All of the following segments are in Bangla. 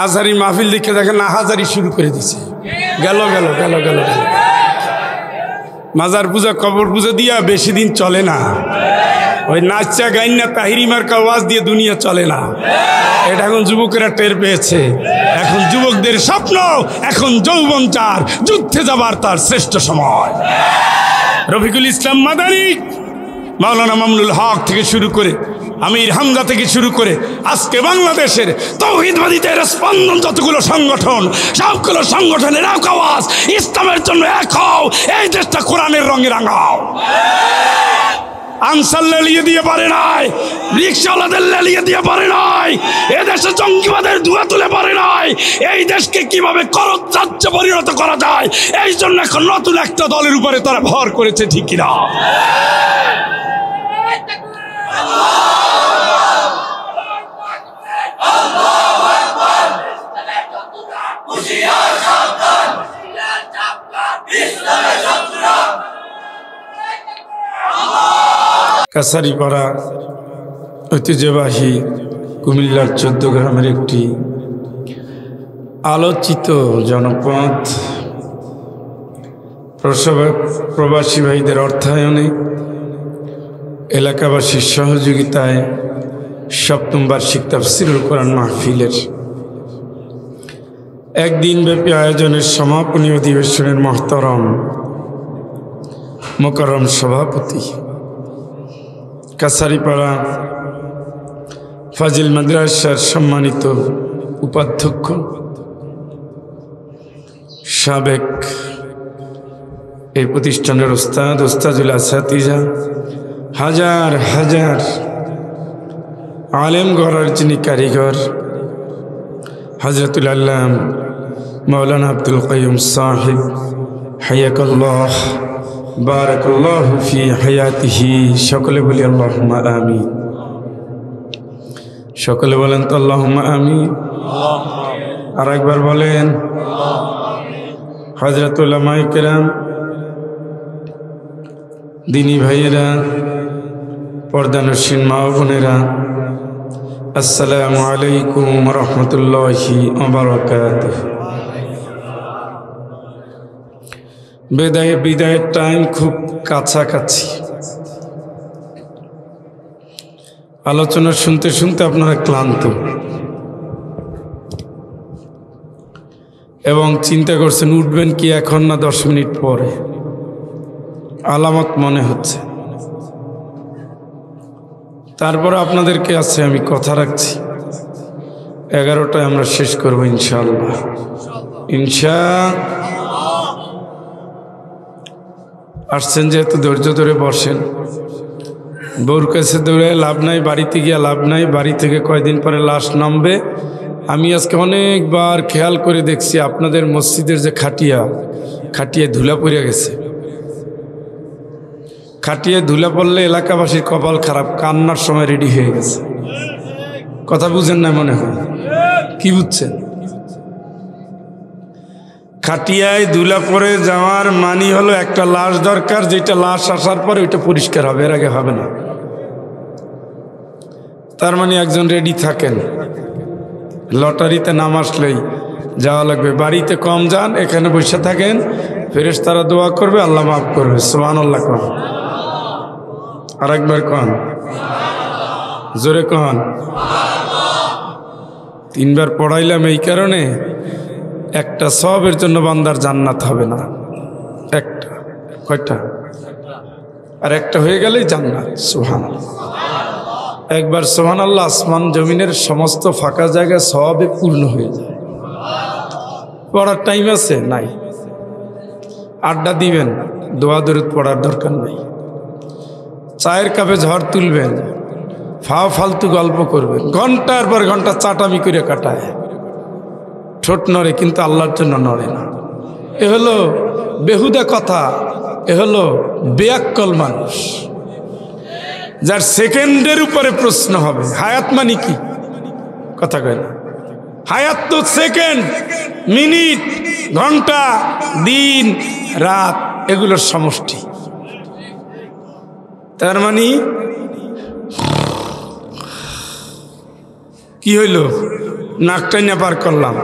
আজহারি মাহফিল দেখে দেখেন আহাজারি শুরু করে দিছে। গেল গেল গেল গেল গেল মাজার পূজা কবর পূজা দিয়া বেশি দিন চলে না। ওই নাচা গাইনা তাহিরি মার্কা ওয়াজ দিয়ে দুনিয়া চলে না। এটা এখন যুবকেরা টের পেয়েছে। এখন যুবকদের স্বপ্ন, এখন যৌবন চার, যুদ্ধে যাবার তার শ্রেষ্ঠ সময়। রফিকুল ইসলাম মাদানী, মাওলানা মামুনুল হক থেকে শুরু করে আমির হামজা থেকে শুরু করে আজকে বাংলাদেশের তাওহীদবাদীদের স্পন্দন যতগুলো সংগঠন, সবগুলো সংগঠনের এক আওয়াজ, ইসলামের জন্য এক হও, এই দেশটা কোরআনের রঙে রাঙাও। আনসার লেলিয়ে দিয়ে পারে নাই, রিক্সাওয়ালাদের লেলিয়ে দিয়ে পারে নাই, এদেশে জঙ্গিবাদের ধোঁয়া তুলে পারে নাই। এই দেশকে কিভাবে কররাজ্যে পরিণত করা যায়, এই জন্য এখন নতুন একটা দলের উপরে তারা ভর করেছে, ঠিক কিনা? কাছারিপাড়া ঐতিহ্যবাহী কুমিল্লার 14 গ্রামের একটি আলোচিত জনপদ। প্রবাসী ভাইদের অর্থায়নে, এলাকাবাসীর সহযোগিতায় 7ম বার্ষিক তাফসীরুল কোরআন মাহফিলের একদিনব্যাপী আয়োজনের সমাপনী অধিবেশনের মহতরম মোকাররম সভাপতি, কাছারিপাড়া ফাজিল মাদ্রাসার সম্মানিত উপাধ্যক্ষ, সাবেক এই প্রতিষ্ঠানের ওস্তাদুল আসাতিজা, হাজার হাজার আলেম গড়ার যিনি কারিগর, হযরতুল আল্লাম মাওলানা আব্দুল কাইয়ুম সাহেব, হায়াকাল্লাহ বারাকাল্লাহু ফি হায়াতিহি। সকলে বলি আল্লাহুম্মা আমিন। সকলে বলেন তো আল্লাহুম্মা আমিন। আর একবার বলেন। হযরত উলামায়ে কেরাম, দিনী ভাইয়েরা, পর্দানশীন মা ও বোনেরা, আসসালামু আলাইকুম ওয়া রাহমাতুল্লাহি ওয়া বারাকাতুহু। বিদায়ের টাইম খুব কাছাকাছি। আলোচনা শুনতে শুনতে আপনারা ক্লান্ত এবং চিন্তা করছেন উঠবেন কি এখন না 10 মিনিট পরে। আলামত মনে হচ্ছে। তারপরে আপনাদেরকে আছে আমি কথা রাখছি, 11টায় আমরা শেষ করব ইনশাআল্লাহ। আসছেন যেহেতু ধৈর্য ধরে বসেন। বউর কাছে দৌড়ে লাভ নাই, বাড়িতে গিয়ে লাভ নাই। বাড়ি থেকে কয়দিন পরে লাশ নামবে। আমি আজকে অনেকবার খেয়াল করে দেখছি আপনাদের মসজিদের যে খাটিয়ায় ধুলা পড়ে গেছে। খাটিয়ায় ধুলা পড়লে এলাকাবাসীর কপাল খারাপ, কান্নার সময় রেডি হয়ে গেছে। কথা বুঝেন না মনে হয়? কি বুঝছেন? খাটিয়ায় ধুলা পড়ে যাওয়ার মানি হলো একটা লাশ দরকার, যেটা লাশ আসার পরে ওইটা পরিষ্কার হবে, এর আগে হবে না। তার মানে একজন রেডি থাকেন, লটারিতে নাম আসলেই যাওয়া লাগবে। বাড়িতে কম যান, এখানে বসে থাকেন, ফেরেশতারা দোয়া করবে, আল্লাহ মাফ করবে। সুবহানাল্লাহ কন। আর একবার কন, জোরে কন। 3 বার পড়াইলাম এই কারণে, একটা সওয়াবের জন্য বান্দার জান্নাত হবে না। একটা, কয়টা? আর একটা হয়ে গেলেই জান্নাত। সুবহানাল্লাহ। একবার সুবহানাল্লাহ, আসমান জমিনের সমস্ত ফাঁকা জায়গা সওয়াবে পূর্ণ হয়ে যায়। পড়ার টাইম আছে? নাই। আড্ডা দিবেন, দোয়া দরুদ পড়ার দরকার নাই। চায়ের কাপে ঝড় তুলবেন, ফালতু গল্প করবেন, ঘন্টার পর ঘন্টা চাটামি করে কাটায়। ঠোঁট নড়ে কিন্তু আল্লাহর জন্য নড়ে না। এ হলো বেহুদা কথা, এ হলো বেয়াক্কল মানুষ, যার সেকেন্ডের উপরে প্রশ্ন হবে। হায়াত মানে কি? কথা কয় না। হায়াত তো সেকেন্ড, মিনিট, ঘন্টা, দিন, রাত, এগুলোর সমষ্টি। তার মানে কি হইল? নাক টাইনা পার করলাম।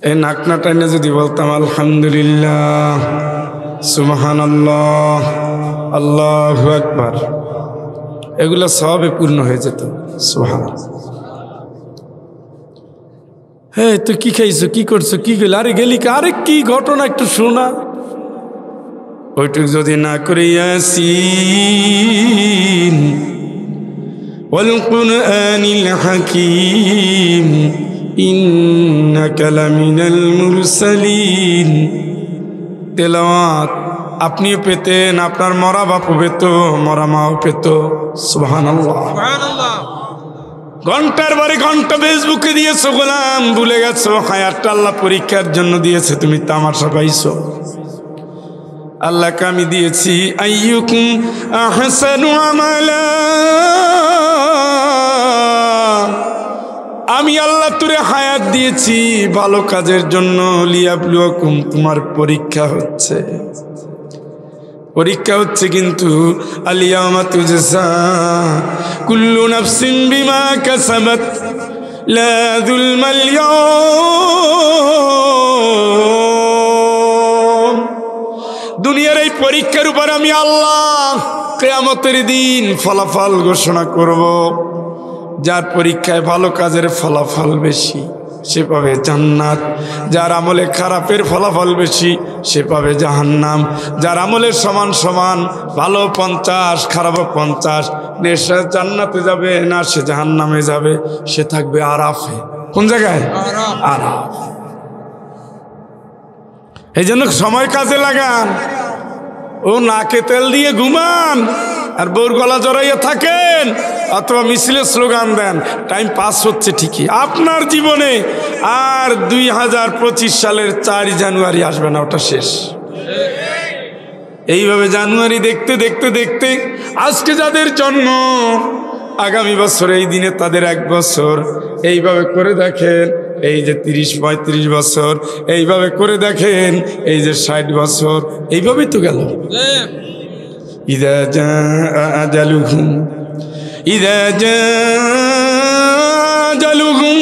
এই নাক না টাইনা যদি বলতাম আলহামদুলিল্লাহ, সুবহানাল্লাহ, আল্লাহু আকবার, এগুলো সবে পূর্ণ হয়ে যেত। সুবহানাল্লাহ। হ্যাঁ, তুই কি খাইছো, কি করছো, কি গেল, আরে গেলি, আরে কি ঘটনা একটু শোনা। ওইটুক যদি না করে ইয়াসিন ওয়াল কুরআনিল হাকীম ইন্নাকা লামিনাল মুরসালিন তেলাওয়াত আপনিও পেতেন, আপনার মরা বাপও পেত, মরা মাও পেত। সুবহানাল্লাহ, সুবহানাল্লাহ। ঘন্টার বারে ঘন্টা ফেসবুকে দিয়েছো গোলাম, ভুলে গেছো হায়াতটা আল্লাহ পরীক্ষার জন্য দিয়েছে, তুমি তামাশা পাইছো। আল্লাহকে আমি দিয়েছি আইয়ুকুম আহসানু আমালা, আমি আল্লাহ তোরে হায়াত দিয়েছি ভালো কাজের জন্য। লিয়াবলুয়াকুম, তোমার পরীক্ষা হচ্ছে, পরীক্ষা হচ্ছে। কিন্তু আলিয়াউমা তুজজা কুল্লু নাফসিন বিমা কাসাবাত লা যুলমাল ইয়াউম। দুনিয়ার এই পরীক্ষার উপর আমি আল্লাহ কিয়ামতের দিন ফলাফল ঘোষণা করব। যার পরীক্ষায় ভালো কাজের ফলাফল বেশি সে পাবে জান্নাত, যার আমলে খারাপের ফলাফল বেশি সে পাবে জাহান্নাম। যার আমলের সমান সমান, ভালো 50 খারাপ 50, সে জান্নাতে যাবে না সে জাহান্নামে যাবে, সে থাকবে আরাফে। কোন জায়গায়? আরাফ। এই জন্য সময় কাজে লাগান। ও নাকে তেল দিয়ে ঘুমান আর বউর গলা জড়াইয়া থাকেন, অথবা মিছিলে স্লোগান দেন, টাইম পাস হচ্ছে ঠিকই আপনার জীবনে। আর 2025 সালের 4 জানুয়ারি আসবে না, ওটা শেষ। এইভাবে জানুয়ারি দেখতে দেখতে দেখতে আজকে যাদের জন্ম, আগামী বছর এই দিনে তাদের 1 বছর। এইভাবে করে দেখেন, এই যে 30-35 বছর, এইভাবে করে দেখেন এই যে 60 বছর, এইভাবেই তো গেল। ইযা জাআ আজালুহুম ইযা জাআ আজালুহুম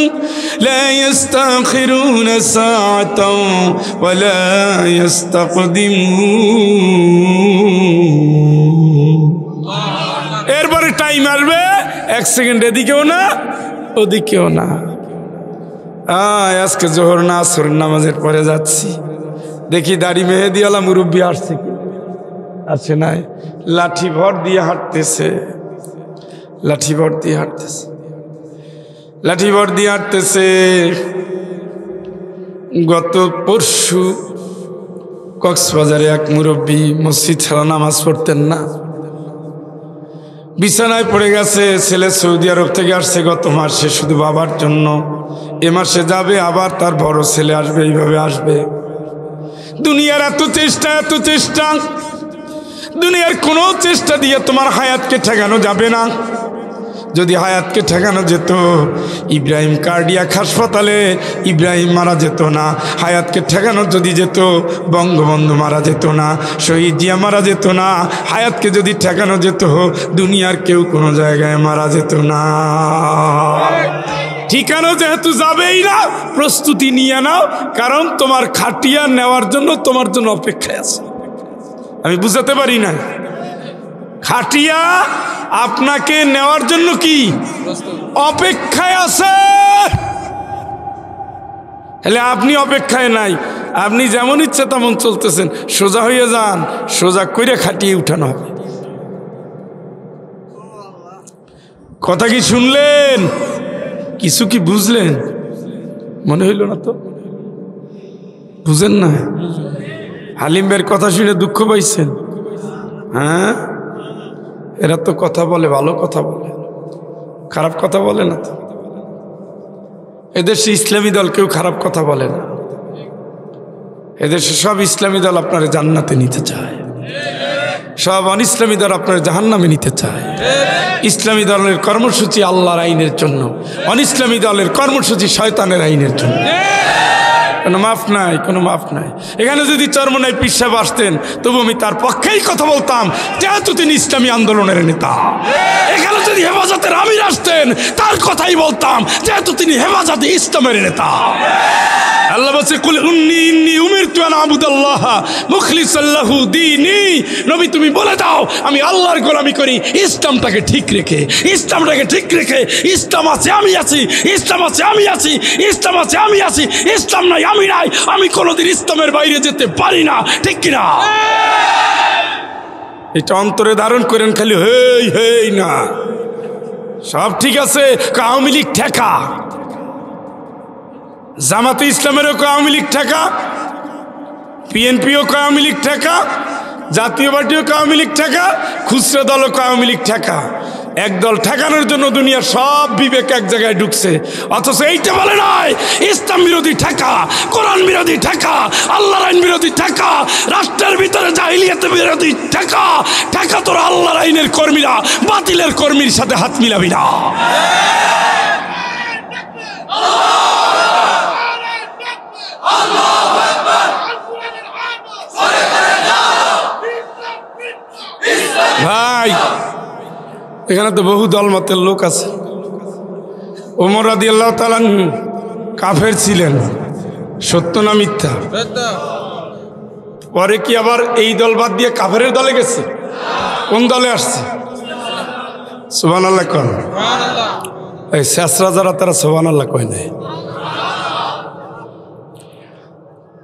লা ইস্তাখিরুনা সাআতাও ওয়া লা ইস্তাকদিমুন। এরপরে টাইম আসবে 1 সেকেন্ড এদিকেও না ওদিকেও না। আজকে জোহর না আসর নামাজের পরে যাচ্ছি, দেখি দাড়ি মেহেদিওয়ালা মুরব্বী আসছে কি আছে নাই, লাঠি ভর দিয়ে হাঁটতেছে, লাঠি ভর দিয়ে হাঁটতেছে, লাঠি ভর দিয়ে হাঁটতেছে। গত পরশু কক্সবাজারে এক মুরব্বী মসজিদ ছাড়া নামাজ পড়তেন না, বিছানায় পড়ে গেছে। ছেলে সৌদি আরব থেকে আসছে গত মাসে শুধু বাবার জন্য, এ মাসে যাবে, আবার তার বড় ছেলে আসবে, এইভাবে আসবে। দুনিয়ার এত চেষ্টা, এত চেষ্টা, দুনিয়ার কোনো চেষ্টা দিয়ে তোমার হায়াতকে ঠেকানো যাবে না। যদি হায়াতকে ঠেকানো যেত, ইব্রাহিম কার্ডিয়াক হাসপাতালে ইব্রাহিম মারা যেত না। হায়াতকে ঠেকানো যদি যেত, বঙ্গবন্ধু মারা যেত না, শহীদ জিয়া মারা যেত না। হায়াতকে যদি ঠেকানো যেত, দুনিয়ার কেউ কোনো জায়গায় মারা যেত না। ঠিকানো যেহেতু যাবেই না, প্রস্তুতি নিয়ে নাও, কারণ তোমার খাটিয়া নেওয়ার জন্য তোমার জন্য অপেক্ষায় আছে। আমি বুঝাতে পারি না, খাটিয়া আপনাকে নেওয়ার জন্য কি অপেক্ষায় আছে। তাহলে আপনি অপেক্ষায় নাই, আপনি যেমন ইচ্ছা তেমন চলতেছেন। সোজা হয়ে যান, সোজা করে খাটিয়ে উঠানো হবে। কথা কি শুনলেন? কিছু কি বুঝলেন? মনে হইল না তো? বুঝেন না? হালিম ভাইয়ের কথা শুনে দুঃখ পাইছেন? হ্যাঁ, এরা তো কথা বলে, ভালো কথা বলে, খারাপ কথা বলে না তো। এদেশে ইসলামী দল কেউ খারাপ কথা বলে না। এদেশে সব ইসলামী দল আপনার জান্নাতে নিতে চায়, সব অনিসলামী দল আপনার জাহান্নামে নিতে চায়। ইসলামী দলের কর্মসূচি আল্লাহর আইনের জন্য, অনিসলামী দলের কর্মসূচি শয়তানের আইনের জন্য। কোনো মাফ নাই, কোনো মাফ নাই। এখানে যদি চরমনাই পীর সাহেব আসতেন তবু আমি তার পক্ষেই কথা বলতাম, যেহেতু তিনি ইসলামী আন্দোলনের নেতা। এখানে যদি হেফাজতের আমির আসতেন তার কথাই বলতাম, যেহেতু তিনি হেফাজতে ইসলামের নেতা। আল্লাহ বলছে কুল ইন্নী উমিরতু আন আবুদাল্লাহ মুখলিসাল লাহু দীনি। নবী তুমি বলে দাও আমি আল্লাহর গোলামি করি ইসলামটাকে ঠিক রেখে, ইসলামটাকে ঠিক রেখে। ইসলাম আছে আমি আছি, ইসলাম আছে আমি আছি, ইসলাম আছে আমি আছি, ইসলাম নাই আমি নাই। আমি কোনোদিন ইসলামের বাইরে যেতে পারি না, ঠিক কিনা? এটা অন্তরে ধারণ করেন, খালি হেই হেই না। সব ঠিক আছে, আওয়ামী লীগ ঠেকা, জামাতে ইসলামেরও আওয়ামী লীগ ঠেকা, বিএনপিও আওয়ামী লীগ ঠেকা, জাতীয় পার্টিও আওয়ামী লীগ ঠেকা, খুচরা দলও আওয়ামী লীগ ঠেকা। এক দল ঠেকানোর জন্য দুনিয়ার সব বিবেক এক জায়গায় ঢুকছে, অথচ এইটা বলে নয় ইসলাম বিরোধী ঠেকা, কোরআন বিরোধী ঠেকা, আল্লাহর আইন বিরোধী ঠেকা, রাষ্ট্রের ভিতরে জাহিলিয়াত বিরোধী ঠেকা। ঠেকা তোর আল্লাহর আইনের কর্মীরা বাতিলের কর্মীর সাথে হাত মিলাবি না। ভাই এখানে তো বহু দলমতের লোক আছে। ওমর রাদিয়াল্লাহু তাআলা কাফের ছিলেন, সত্য না মিথ্যা? পরে কি আবার এই দল বাদ দিয়ে কাফেরের দলে গেছে? কোন দলে আসছে? সুবহানাল্লাহ কোন? এই শেষরা যারা তারা সুবহানাল্লাহ কয় নাই।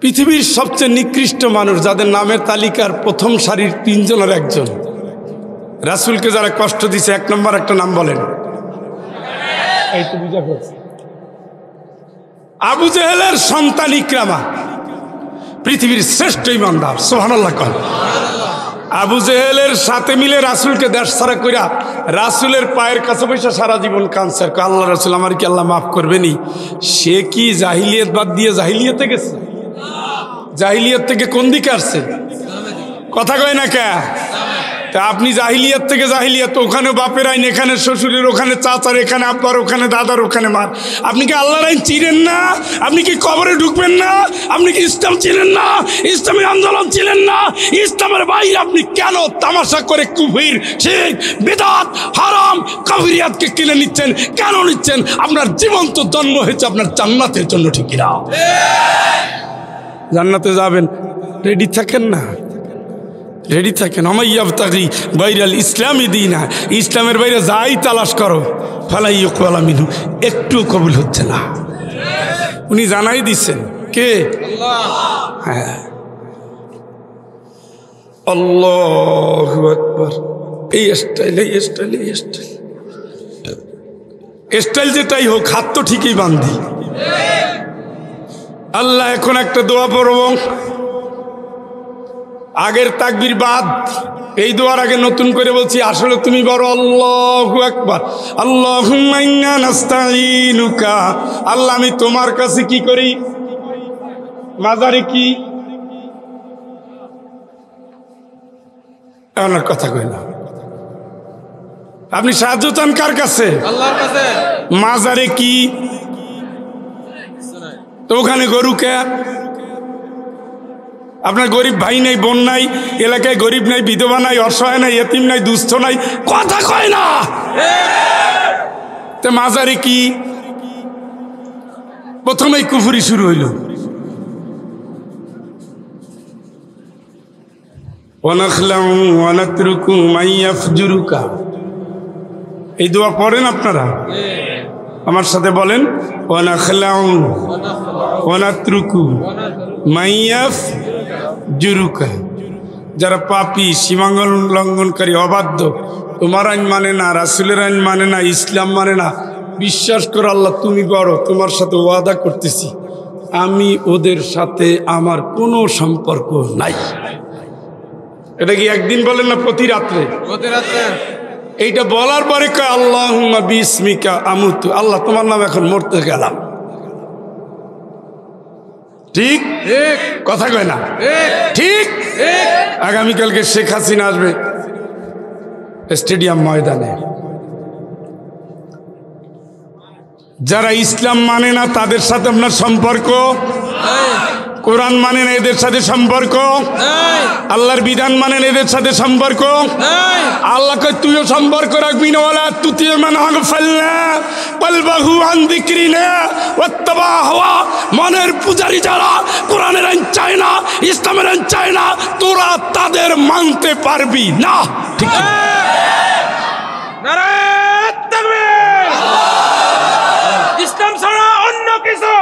পৃথিবীর সবচেয়ে নিকৃষ্ট মানুষ, যাদের নামের তালিকার প্রথম সারির 3 জনের একজন, রাসূলকে যারা কষ্ট দিছে, 1 নম্বর একটা নাম বলেন। এই তো বুঝা গেছে। আবু জেহেলের সন্তান ইকরামা পৃথিবীর শ্রেষ্ঠ ইমানদার, সুবহানাল্লাহ কোন? আবু জেহেলের সাথে মিলে রাসূলকে দেশ ছাড়া কইরা রাসূলের পায়ের কাছে বসে সারা জীবন কাঁদছে, আল্লাহ রাসূল আমার কি আল্লাহ মাফ করবেনি? সে কি জাহিলিয়াত বাদ দিয়ে জাহিলিয়াতে গেছে? জাহিলিয়াত থেকে কোন দিকে আসছে? কথা কয় না কে? তা আপনি জাহিলিয়াত থেকে জাহিলিয়াত, ওখানে বাপের আইন, এখানে শ্বশুরের, ওখানে চাচার, এখানে আব্বার, ওখানে দাদার, ওখানে মার। আপনি কি আল্লাহর আইন চিনেন না? আপনি কি কবরে ঢুকবেন না? আপনি কি ইসলাম চিনেন না? ইসলামী আন্দোলন চিনেন না? ইসলামের বাইরে আপনি কেন তামাশা করে কুফর, শিরক, বিদআত, হারাম, কাফিরিয়াতকে কিনে নিচ্ছেন? কেন নিচ্ছেন? আপনার জীবন তো জন্ম হয়েছে আপনার জান্নাতের জন্য, ঠিক কিনা? জান্নাতে যাবেন, রেডি থাকেন না? রেডি থাকেন। আমাইয়াবতাগি বাইরাল ইসলামি দীনা, ইসলামের বাইরে যাই তালাশ করো ফালা ইউকবালা মিনহু, একটু কবুল হচ্ছে না। উনি জানাই দিচ্ছেন কে? হ্যাঁ, আল্লাহু আকবার। এই স্টাইল, এই স্টাইল, এই স্টাইল, স্টাইল যেটাই হোক, হাত তো ঠিকই বান্ধি। আল্লাহ এখন একটা দোয়া পড়ব, আগের তাকবীর বাদ। এই দোয়ার আগে নতুন করে বলছি, আসলে তুমি বড়। আল্লাহু আকবার। আল্লাহুম্মা ইন্না নাস্তাঈনুকা, আল্লাহ আমি তোমার কাছে কি করি? মাজারে কি? আমার কথা কই না। আপনি সাহায্য চান কার কাছে? আল্লাহর কাছে। মাজারে কি? তো ওখানে গরু কে? আপনার গরিব ভাই নাই, বোন নাই, এলাকায় গরিব নাই, বিধবা নাই, অসহায় নাই, এতিম নাই, দুস্থ নাই, কথা কয় না। তো মাজারে কি? প্রথমেই কুফরি শুরু হইল। ওয়ানাখলাউ ওয়ানাতরুকু মাইয়াফজুরুকা, এই দোয়া পড়েন আপনারা? আমার সাথে বলেন, ওয়ানাখলাউ ওয়ানাতরুকু মাইয়াফজুরুকা। যারা পাপী, সীমাঙ্গন লঙ্ঘনকারী, অবাধ্য, তোমার আইন মানে না, রাসূলের আইন মানে না, ইসলাম মানে না, বিশ্বাস করো আল্লাহ তুমি বড়, তোমার সাথে ওয়াদা করতেছি আমি ওদের সাথে আমার কোনো সম্পর্ক নাই। এটা কি একদিন বলেন না প্রতি রাত্রে? প্রতি রাত্রে। এইটা বলার পরে কয় আল্লাহুম্মা বিসমিকা আমুতু, আল্লাহ তোমার নাম এখন মরতে গেলাম। ঠিক ঠিক কথা কয় না? ঠিক। আগামীকালকে শেখ হাসিনা আসবে স্টেডিয়াম ময়দানে, যারা ইসলাম মানে না তাদের সাথে আপনার সম্পর্ক, কোরআন মানে না এদের সাথে সম্পর্ক, আল্লাহর বিধান মানে না এদের সাথে সম্পর্ক। আল্লাহকে তুইও সম্পর্ক রাখবি না। ওয়ালা তুতিউ মান আগফালনা কলবাহু আন যিকরিনা ওয়াত্তাবা হাওয়া। মনের পূজারী যারা কোরআনের আইন চায় না, ইসলামের আইন চায় না, তোরা তাদের মানতে পারবি না। ঠিক আছে? নারায়ে তাকবীর। ইসলাম ছাড়া অন্য কিছু,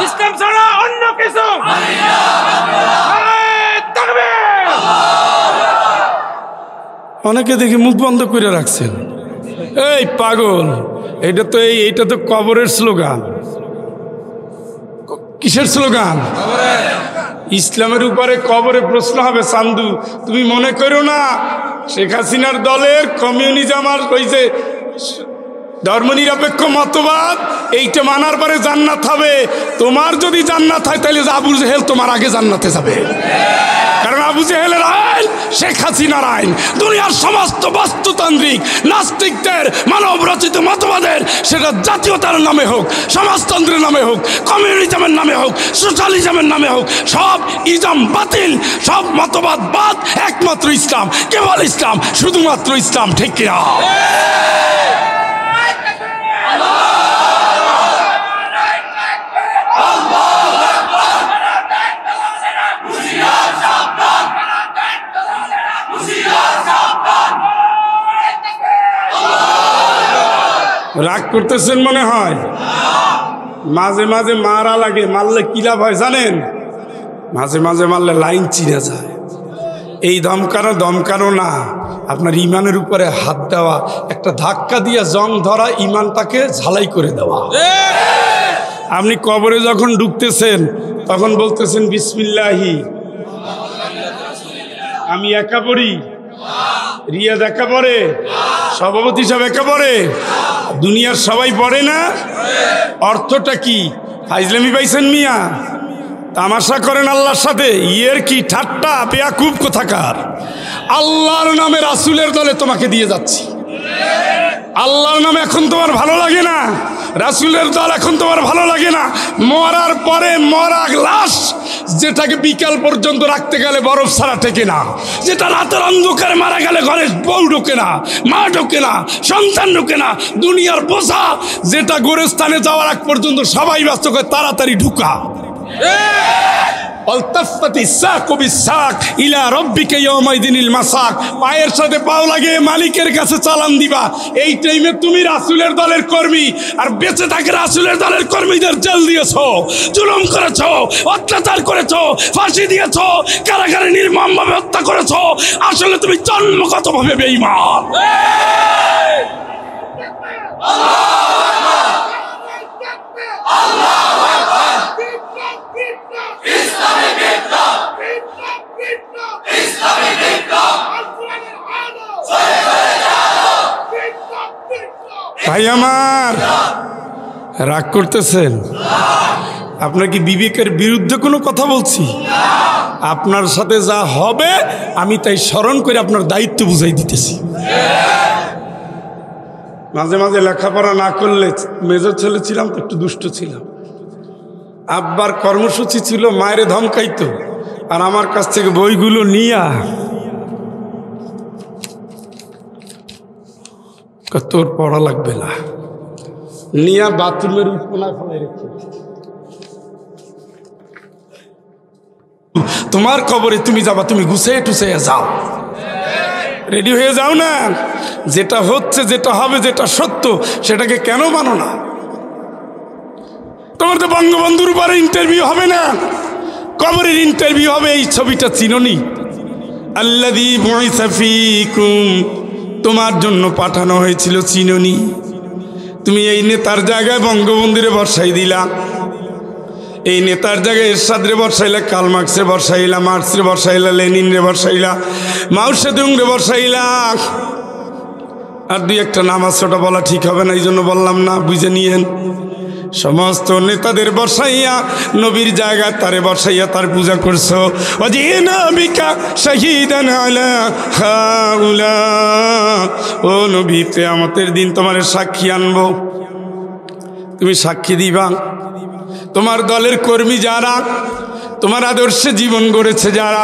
ইসলাম ছাড়া অন্য কিছু। নারায়ে তাকবীর। অনেকে দেখি মুখ বন্ধ করে রাখছেন। এই পাগল, এইটা তো কবরের স্লোগান। কিসের স্লোগান? ইসলামের উপরে কবরে প্রশ্ন হবে। চান্দু, তুমি মনে করো না শেখ হাসিনার দলের কমিউনিজম আর ওই যে ধর্মনিরপেক্ষ মতবাদ এইটা মানার পরে জান্নাত হবে। তোমার যদি জান্নাত হয় তাহলে আবু জেহেল তোমার আগে জান্নাতে যাবে। কারণ আবু জেহেলের আইন শেখ হাসিনার আইন। দুনিয়ার সমস্ত বাস্তুতান্ত্রিক নাস্তিকদের মানব রচিত মতবাদের, সেটা জাতীয়তার নামে হোক, সমাজতন্ত্রের নামে হোক, কমিউনিজমের নামে হোক, সোশ্যালিজমের নামে হোক, সব ইজম বাতিল, সব মতবাদ বাদ। একমাত্র ইসলাম, কেবল ইসলাম, শুধুমাত্র ইসলাম। ঠিক কিনা? রাগ করতেছেন মনে হয়। মাঝে মাঝে মারা লাগে। মারলে কি লাভ হয় জানেন? মাঝে মাঝে মারলে লাইন চিনে যায়। এই দমকানো না, আপনার ইমানের উপরে হাত দেওয়া, একটা ধাক্কা দিয়ে জং ধরা, ইমানটাকে ঝালাই করে দেওয়া। আপনি কবরে যখন ঢুকতেছেন তখন বলতেছেন বিসমিল্লাহি। আমি একা পড়ি, রিয়াদ একা পড়ে, সভাপতি সব একা পড়ে, দুনিয়ার সবাই পড়ে না। অর্থটা কি? ফাইজলামি পাইছেন মিয়া? তামাশা করেন আল্লাহর সাথে? ইয়ের কি ঠাট্টা, বেয়াকুব কোথাকার। আল্লাহর নামে রাসূলের দলে তোমাকে দিয়ে যাচ্ছি। আল্লাহর নামে এখন তোমার ভালো লাগে না, রাসূলের দল এখন তোমার ভালো লাগে না। মরার পরে মরা লাশ যেটাকে বিকাল পর্যন্ত রাখতে গেলে বরফ ছাড়া টেকে না, যেটা রাতের অন্ধকারে মারা গেলে ঘরে বউ ঢোকে না, মা ঢোকে না, সন্তান ঢোকে না, দুনিয়ার বোঝা যেটা গোরস্থানে যাওয়ার আগ পর্যন্ত সবাই ব্যস্ত করে তাড়াতাড়ি ঢুকা। পায়ের সাথে পাও লাগে মালিকের কাছে চালান দিবা। এই টাইমে তুমি রাসূলের দলের কর্মী, আর বেঁচে থাকে রাসূলের দলের কর্মীদের জেল দিয়েছো, জুলুম করেছো, অত্যাচার করেছো, ফাঁসি দিয়েছো, কারাগারে নির্মমভাবে হত্যা করেছো। আসলে তুমি জন্মগতভাবে বেঈমান। ভাই আমার, রাগ করতেছেন? আপনার কি বিবেকের বিরুদ্ধে কোনো কথা বলছি? আপনার সাথে যা হবে আমি তাই স্মরণ করে আপনার দায়িত্ব বুঝাই দিতেছি। মাঝে মাঝে লেখাপড়া না করলে, মেজর ছেলে ছিলাম তো একটু দুষ্ট ছিলাম। আব্বার কর্মসূচি ছিল মায়ের ধমকাইতো, আর আমার কাছ থেকে বইগুলো নিয়া তোর পড়া লাগবে না, নিয়া বাথরুমের কোনায় ফেলে রেখে, তোমার কবরে তুমি যাবা, তুমি গুছিয়ে টুছিয়ে যাও, রেডি হয়ে যাও না। যেটা হচ্ছে, যেটা হবে, যেটা সত্য সেটাকে কেন মানো না? তোমার তো বঙ্গবন্ধুর উপরে ইন্টারভিউ হবে না, কবরের ইন্টারভিউ হবে। এই ছবিটা চিনোনি? আল্লাযী বুইসা ফীকুম, তোমার জন্য পাঠানো হয়েছিল, চিনোনি? তুমি এই নেতার জায়গায় বঙ্গবন্ধুরে বসাই দিলা, এই নেতার জায়গায় এরশাদরে বসাইলা, কার্ল মার্কসে বসাইলা, মার্কসরে বসাইলা, লেনিনরে বসাইলা, মাও সেতুংরে বসাইলা। আর দুই একটা নাম আছে, ওটা বলা ঠিক হবে না, এই জন্য বললাম না, বুঝে নিয়েন। সমস্ত নেতাদের বসাইয়া নবীর জায়গায় তারে বসাইয়া তার পূজা করছো। ও নবী, কিয়ামতের দিন তোমার সাক্ষী আনবো। তুমি সাক্ষী দিবা। তোমার দলের কর্মী যারা, তোমার আদর্শে জীবন গড়েছে যারা,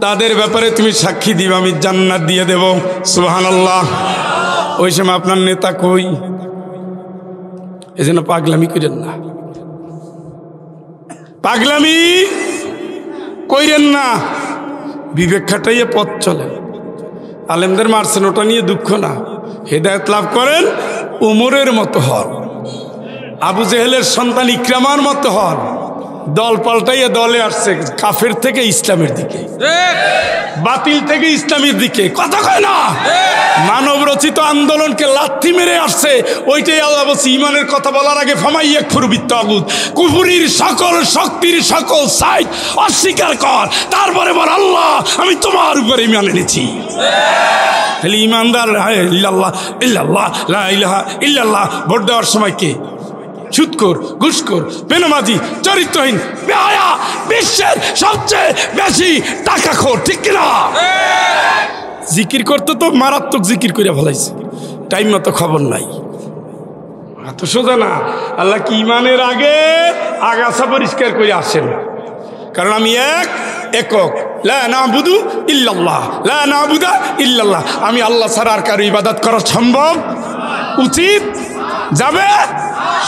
তাদের ব্যাপারে তুমি সাক্ষী দিবা, আমি জান্নাত দিয়ে দেব। সুবহানাল্লাহ। ওই সময় আপনার নেতা কই? এজন্য পাগলামি করেন না, পাগলামি কইরেন না, বিবেক খাটাইয়ে পথ চলেন। আলেমদের মারছেন, ওটা নিয়ে দুঃখ না, হেদায়েত লাভ করেন, উমরের মতো হন, আবু জেহেলের সন্তান ইকরামার মতো হন। দল পাল্টাইয়ে দলে আসছে কাফের থেকে ইসলামের দিকে, বাতিল থেকে ইসলামের দিকে, কথা কয় না। মানব রচিত আন্দোলনকে লাথি মেরে আসছে, ওইটাই আল্লাহ বলছে ইমানের কথা বলার আগে ফামাইয়াকফুরু বিত্তাগুত, কুফরির সকল শক্তির সকল সাইট অস্বীকার কর, তারপরে বল আল্লাহ আমি তোমার উপরে ঈমান এনেছি। তাহলে ইমানদার ইল্লাল্লাহ ইল্লাল্লাহ লা ইলাহা ইল্লাল্লাহ ভোট দেওয়ার সময় কে? সুদখোর, ঘুষখোর, বেনামাজি, চরিত্রহীন, বেহায়া, বিশ্বের সবচেয়ে বেশি টাকাখোর, ঠিক কিনা? জিকির করতে তো মারাত্মক জিকির করে ফেলাইছে, টাইম মতো খবর নাই। এত সোজা না। আল্লাহ কি ইমানের আগে আগাছা পরিষ্কার করে আসেন, কারণ আমি একক, লা নাবুদু ইল্লাল্লাহ, লা নাবুদা ইল্লাল্লাহ। আমি আল্লাহ ছাড়া আর কারো ইবাদত করা সম্ভব, উচিত, যাবে,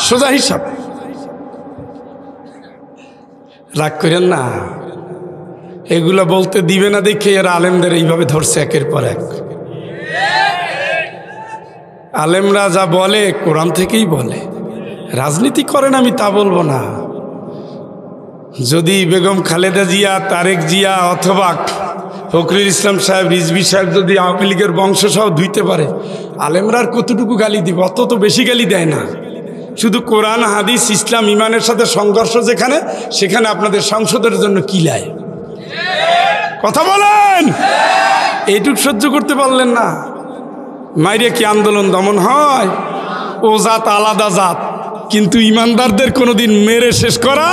সোজা হিসাব। রাগ করেন না, এগুলো বলতে দিবে না দেখে এরা আলেমদের এইভাবে ধরছে একের পর এক। আলেমরা যা বলে কোরআন থেকেই বলে, রাজনীতি করেন আমি তা বলবো না। যদি বেগম খালেদা জিয়া, তারেক জিয়া অথবা ফখরুল ইসলাম সাহেব, রিজভী সাহেব যদি আওয়ামী লীগের বংশ সহ ধুইতে পারে, আলেমরা আর কতটুকু গালি দিব? অত তো বেশি গালি দেয় না। শুধু কোরআন, হাদিস, ইসলাম, ইমানের সাথে সংঘর্ষ যেখানে, সেখানে আপনাদের সংসদের জন্য কিলায় কথা বলেন। এইটুক সহ্য করতে পারলেন না, মাইরে কি আন্দোলন দমন হয়? ও জাত আলাদা জাত, কিন্তু ইমানদারদের কোনোদিন মেরে শেষ করা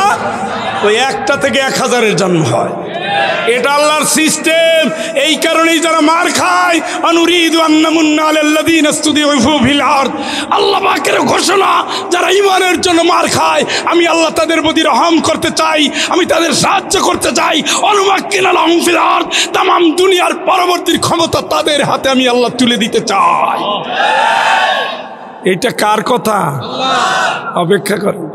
ওই একটা থেকে 1000-এর জন্ম হয়। এটা আল্লাহর সিস্টেম। এই কারণেই যারা মার খায়, আনুরিদু আন্নামুন্না আলাল্লাযীনা ইসতুদিফু ফিল আরদ, আল্লাহ পাকের ঘোষণা, যারা ঈমানের জন্য মার খায় আমি আল্লাহ তাদের প্রতি রহম করতে চাই, আমি তাদের সাহায্য করতে চাই। অনুমাক্কিনা লাহুম ফিল আরদ, তামাম দুনিয়ার পরবর্তীর ক্ষমতা তাদের হাতে আমি আল্লাহ তুলে দিতে চাই। এইটা কার কথা? অপেক্ষা করেন,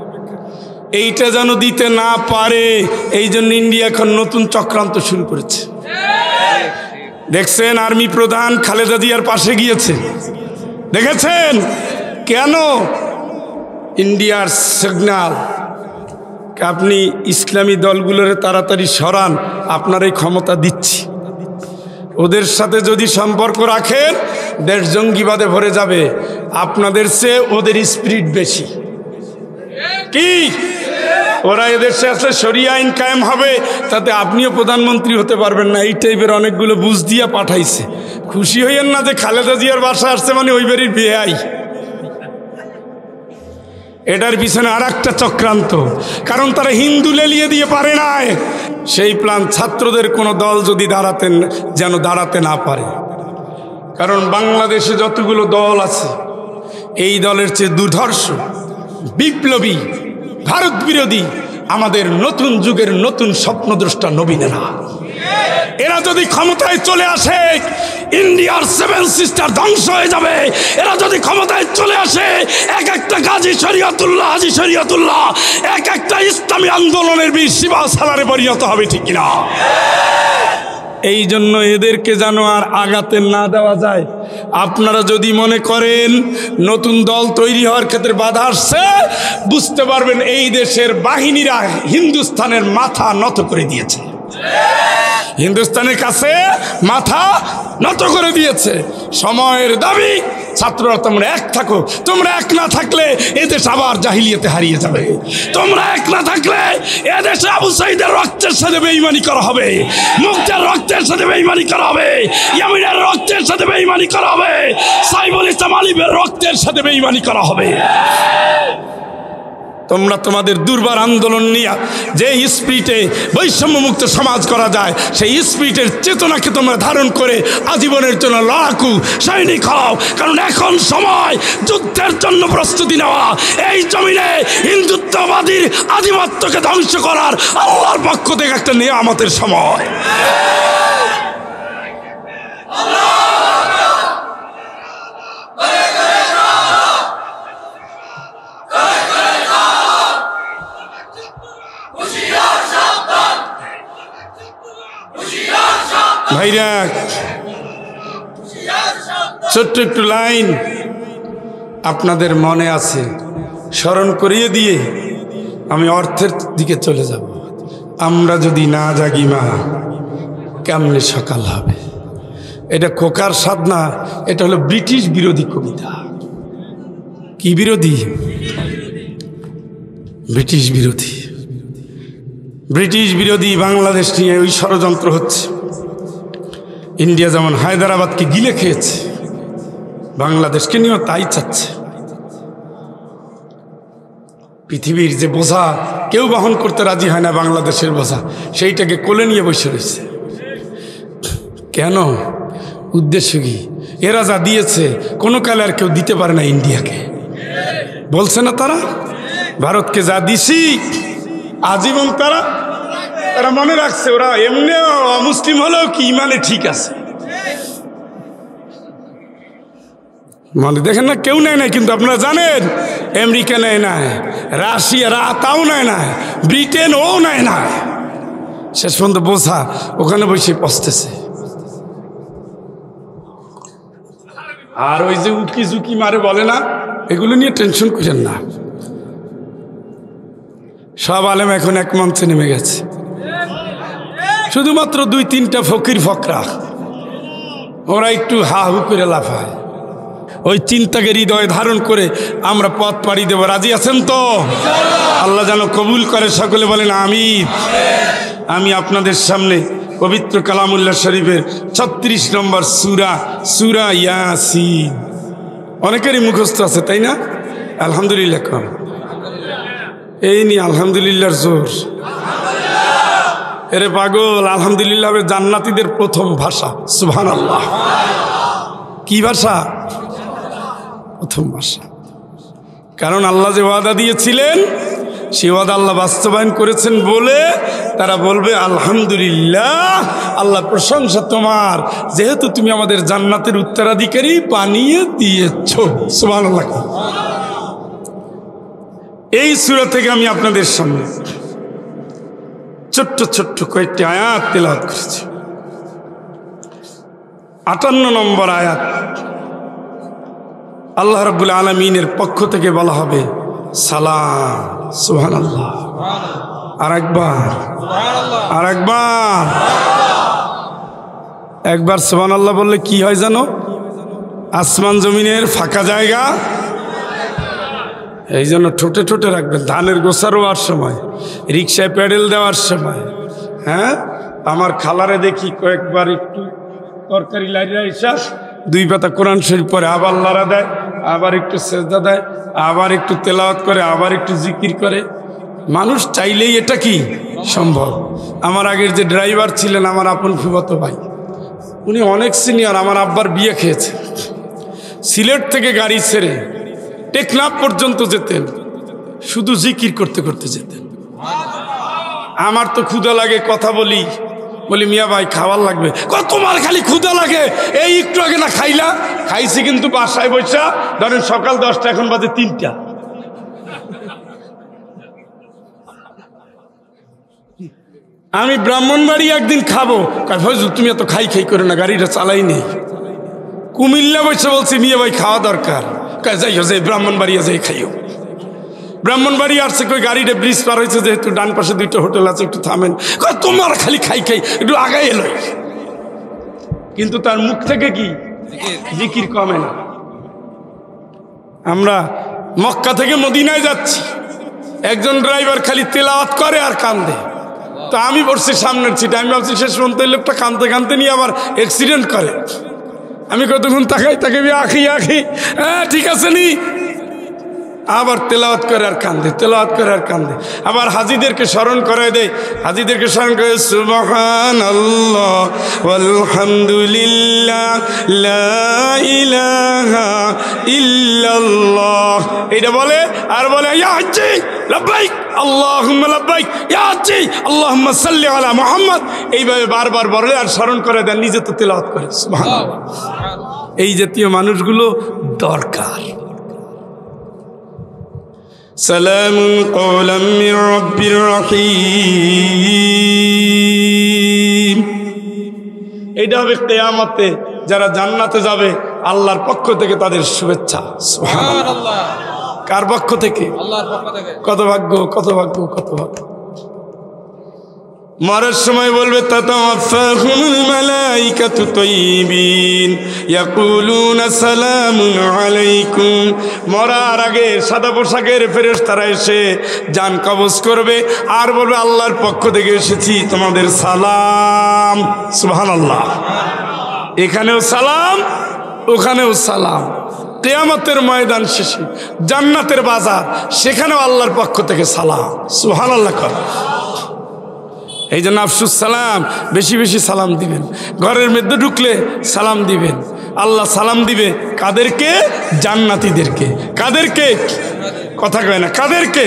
এইটা যেন দিতে না পারে, এই জন্য ইন্ডিয়া এখন নতুন চক্রান্ত শুরু করেছে। দেখছেন আর্মি প্রধান খালেদা জিয়ার পাশে গিয়েছে, দেখেছেন কেন? ইন্ডিয়ার সিগন্যাল, আপনি ইসলামী দলগুলোর তাড়াতাড়ি সরান, আপনার এই ক্ষমতা দিচ্ছি। ওদের সাথে যদি সম্পর্ক রাখেন, দেশ জঙ্গিবাদে ভরে যাবে। আপনাদের চেয়ে ওদের স্পিরিট বেশি। কি ওরা এদেশে আসলে শরিয়া আইন কায়েম হবে, তাতে আপনিও প্রধানমন্ত্রী হতে পারবেন না, এই টাইপের অনেকগুলো বুঝ দিয়া পাঠাইছে। খুশি হইয়েন না যে খালেদা জিয়ার বাসা আসছে মানে ওই বাড়ির বিয়ে। এটার পিছনে আর একটা চক্রান্ত, কারণ তারা হিন্দু লেলিয়ে দিয়ে পারে নাই। সেই প্ল্যান ছাত্রদের কোনো দল যদি যেন দাঁড়াতে না পারে। কারণ বাংলাদেশে যতগুলো দল আছে, এই দলের চেয়ে দুর্ধর্ষ, বিপ্লবী, ভারত বিরোধী আমাদের নতুন যুগের নতুন স্বপ্নদ্রষ্টা নবীনেরা। এরা যদি ক্ষমতায় চলে আসে, ইন্ডিয়ার 7 সিস্টার ধ্বংস হয়ে যাবে। এরা যদি ক্ষমতায় চলে আসে, এক একটা গাজী শরীয়তুল্লাহ, হাজী শরীয়তুল্লাহ, এক একটা ইসলামী আন্দোলনের বীর শিবা সালারে পরিণত হবে, ঠিক কিনা? এই জন্য এদেরকে যেন আর আগাতে না দেওয়া যায়। আপনারা যদি মনে করেন নতুন দল তৈরি হওয়ার ক্ষেত্রে বাধা আসছে, বুঝতে পারবেন এই দেশের বাহিনীরা হিন্দুস্তানের মাথা নত করে দিয়েছে, হিন্দুস্তানের কাছে মাথা নত করে দিয়েছে। সময়ের দাবি, ছাত্ররা তোমরা এক থাকো। তোমরা এক না থাকলে এদেশ আবার জাহিলিয়াতে হারিয়ে যাবে। তোমরা এক না থাকলে এদেশে আবু সাঈদের রক্তের সাথে বেঈমানি করা হবে, মুক্তির রক্তের সাথে বেঈমানি করা হবে, ইয়ামিনের রক্তের সাথে বেঈমানি করা হবে, সাইফুল ইসলাম আলিমের রক্তের সাথে বেঈমানি করা হবে। তোমরা তোমাদের দুর্বার আন্দোলন নিয়ে যে স্পিরিটে বৈষম্যমুক্ত সমাজ করা যায় সেই স্পিরিটের চেতনাকে তোমরা ধারণ করে আজীবনের জন্য লড়াকু সৈনিক হও। কারণ এখন সময় যুদ্ধের জন্য প্রস্তুতি নেওয়া। এই জমিনে হিন্দুত্ববাদীর আধিপত্যকে ধ্বংস করার আল্লাহর পক্ষ থেকে একটা নিয়ামতের সময়। ভাইরা, ছোট্ট একটু লাইন আপনাদের মনে আছে, স্মরণ করিয়ে দিয়ে আমি অর্থের দিকে চলে যাব। আমরা যদি না জাগি মা, কেমনে সকাল হবে? এটা খোকার সাধনা, এটা হলো ব্রিটিশ বিরোধী কবিতা। কি বিরোধী? ব্রিটিশ বিরোধী। ব্রিটিশ বিরোধী বাংলাদেশ নিয়ে ওই ষড়যন্ত্র হচ্ছে। ইন্ডিয়া যেমন হায়দ্রাবাদকে গিলে খেয়েছে, বাংলাদেশকে নিয়েও তাই চাচ্ছে। পৃথিবীর যে বোঝা কেউ বহন করতে রাজি হয় না, বাংলাদেশের বোঝা, সেইটাকে কোলে নিয়ে বসে রয়েছে। কেন? উদ্দেশ্য কি? এরা যা দিয়েছে কোনো কালে আর কেউ দিতে পারে না ইন্ডিয়াকে। বলছে না তারা, ভারতকে যা দিছি আজীবন তারা মনে রাখছে। ওরা এমনি অমুসলিম হলেও কি ইমানে ঠিক আছে। মানে দেখেন না, কেউ নেয় না, কিন্তু আপনারা জানেন আমেরিকা নেয় না, রাশিয়া তাও নেয় না, ব্রিটেন ও নেয় না। শেষ পর্যন্ত বোঝা ওখানে বসে পচতেছে। আর ওই যে উকি ঝুঁকি মারে বলে না, এগুলো নিয়ে টেনশন করেন না। সব আলেম এখন এক মঞ্চে নেমে গেছে। শুধুমাত্র 2-3টা ফকির ফকরা ওরা একটু হা হু করে লাফায়। ওই চিন্তাকে হৃদয়ে ধারণ করে আমরা পথ পাড়ি দেব। রাজি আছেন তো? আল্লাহ যেন কবুল করে। সকলে বলেন আমিন। আমি আপনাদের সামনে পবিত্র কালামুল্লাহ শরীফের 36 নম্বর সূরা ইয়াসিন, অনেকেরই মুখস্থ আছে তাই না? আলহামদুলিল্লাহ কম, এই নিয়ে আলহামদুলিল্লাহর জোর। এরে পাগল, আলহামদুলিল্লাহ জান্নাতীদের প্রথম ভাষা। সুবহানাল্লাহ। কি ভাষা? প্রথম ভাষা। কারণ আল্লাহ যে ওয়াদা দিয়েছিলেন সেই ওয়াদা আল্লাহ বাস্তবায়ন করেছেন বলে তারা বলবে আলহামদুলিল্লাহ, আল্লাহ প্রশংসা তোমার, যেহেতু তুমি আমাদের জান্নাতের উত্তরাধিকারী বানিয়ে দিয়েছ। সুবহানাল্লাহ। এই সূরা থেকে আমি আপনাদের সামনে ছোট্ট ছোট্ট কয়েকটি আয়াত তেলাওয়াত করেছি। 58 নম্বর আয়াত আল্লাহ রাব্বুল আলামিনের পক্ষ থেকে বলা হবে সালাম। সুবহানাল্লাহ। আর একবার সুবহানাল্লাহ বললে কি হয় জানো? আসমান জমিনের ফাঁকা জায়গা। এই জন্য ঠোঁটে ঠোঁটে রাখবেন। ধানের গোসা রোয়ার সময়, রিক্সায় প্যাডেল দেওয়ার সময়, হ্যাঁ, আমার খালারে দেখি কয়েকবার একটু তরকারি লাইরা ইশাস 2 পাতা কোরআন শরীফ পড়ে, আবার লড়া দেয়, আবার একটু সেজদা দেয়, আবার একটু তেলাওয়াত করে, আবার একটু জিকির করে। মানুষ চাইলেই এটা কি সম্ভব। আমার আগের যে ড্রাইভার ছিলেন, আমার আপন ফুফাতো ভাই, উনি অনেক সিনিয়র, আমার আব্বার বিয়ে খেয়েছে। সিলেট থেকে গাড়ি ছেড়ে টেকনাফ পর্যন্ত যেতেন, শুধু জিকির করতে করতে যেতেন। আমার তো ক্ষুধা লাগে, কথা বলি মিয়া ভাই খাওয়ার লাগবে। তোমার খালি ক্ষুধা লাগে, এই একটু আগে না খাইলা? খাইছি কিন্তু বাসায় বসা, ধরেন সকাল 10টা, এখন বাজে 3টা। আমি ব্রাহ্মণবাড়ি একদিন খাবো, ফজল তুমি এত খাই করে না, গাড়িটা চালাই নেই। কুমিল্লা বসে বলছি মিয়া ভাই খাওয়া দরকার, যাইও যাই ব্রাহ্মণবাড়িয়া যাই খাইও। ব্রাহ্মণবাড়ি আসছে, কই গাড়িটা ব্রিজ পার হয়েছে, যেহেতু ডান পাশে 2টা হোটেল আছে, একটু থামেন। তোমার খালি খাই একটু আগাই এলো, কিন্তু তার মুখ থেকে কি জিকির কমে না। আমরা মক্কা থেকে মদিনায় যাচ্ছি, একজন ড্রাইভার খালি তেলাওয়াত করে আর কান্দে। তো আমি বসছি সামনের সিটে, আমি ভাবছি শেষ পর্যন্ত এই লোকটা কানতে কানতে নিয়ে আবার অ্যাক্সিডেন্ট করে। আমি কতক্ষণ তাকাই আখি হ্যাঁ ঠিক আছে নি, আবার তেলাওয়াত করে আর কান্দে, তেলাওয়াত করে আর কান্দে। আবার হাজীদেরকে স্মরণ করায় দেয়, হাজীদেরকে স্মরণ করে সুবহানাল্লাহ ওয়ালহামদুলিল্লাহ লা ইলাহা ইল্লাল্লাহ, এটা বলে। আর বলে ইয়া হাজ্জি লাব্বাইক আল্লাহুম্মা লাব্বাইক, ইয়া হাজ্জি আল্লাহুম্মা সাল্লি আলা মুহাম্মদ, এইভাবে বারবার বলে আর স্মরণ করে দেন, নিজে তো তেলাওয়াত করে। সুবহানাল্লাহ। এই জাতীয় মানুষগুলো দরকার। সালামুন কওলাম মির রাব্বির রহিম, এইটা হবে কিয়ামতে যারা জান্নাতে যাবে আল্লাহর পক্ষ থেকে তাদের শুভেচ্ছা। সুবহানাল্লাহ। কার পক্ষ থেকে? আল্লাহর পক্ষ থেকে। কত ভাগ্য, কত ভাগ্য, কত ভাগ্য। মরার সময় বলবে তাতাওয়াফাহুমুল মালাইকাতু তাইয়িবিন ইয়াকুলুনা সালামুন আলাইকুম, মরার আগে সাদা পোশাকের ফেরেশতারা এসে জান কবজ করবে আর বলবে আল্লাহর পক্ষ থেকে এসেছি, তোমাদের সালাম। সুবহানাল্লাহ। এখানেও সালাম, ওখানেও সালাম। কিয়ামতের ময়দান শেষে জান্নাতের বাজার, সেখানেও আল্লাহর পক্ষ থেকে সালাম। সুবহানাল্লাহ। এই জন্য আফসুস সালাম, বেশি বেশি সালাম দিবেন। ঘরের মধ্যে ঢুকলে সালাম দিবেন। আল্লাহ সালাম দিবে কাদেরকে? জান্নাতীদেরকে। কাদেরকে? কথা কয় না, কাদেরকে?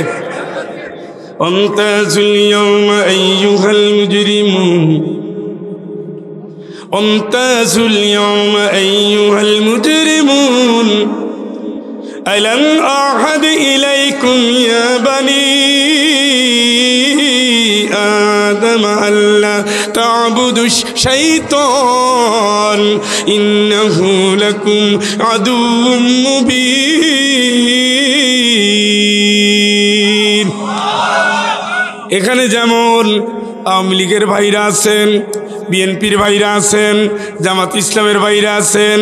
আমতাজুল ইয়াওমা আইয়ুহাল মুজরিমুন, আমতাজুল ইয়াওমা আইয়ুহাল মুজরিমুন আলাম আহাদ ইলাইকুম ইয়া বানি آدم ألا تعبدوا الشيطان إنه لكم عدو مبين। এখানে যেমন আওয়ামী লীগের ভাইরা আছেন, বিএনপির ভাইরা আছেন, জামাত ইসলামের ভাইরা আছেন,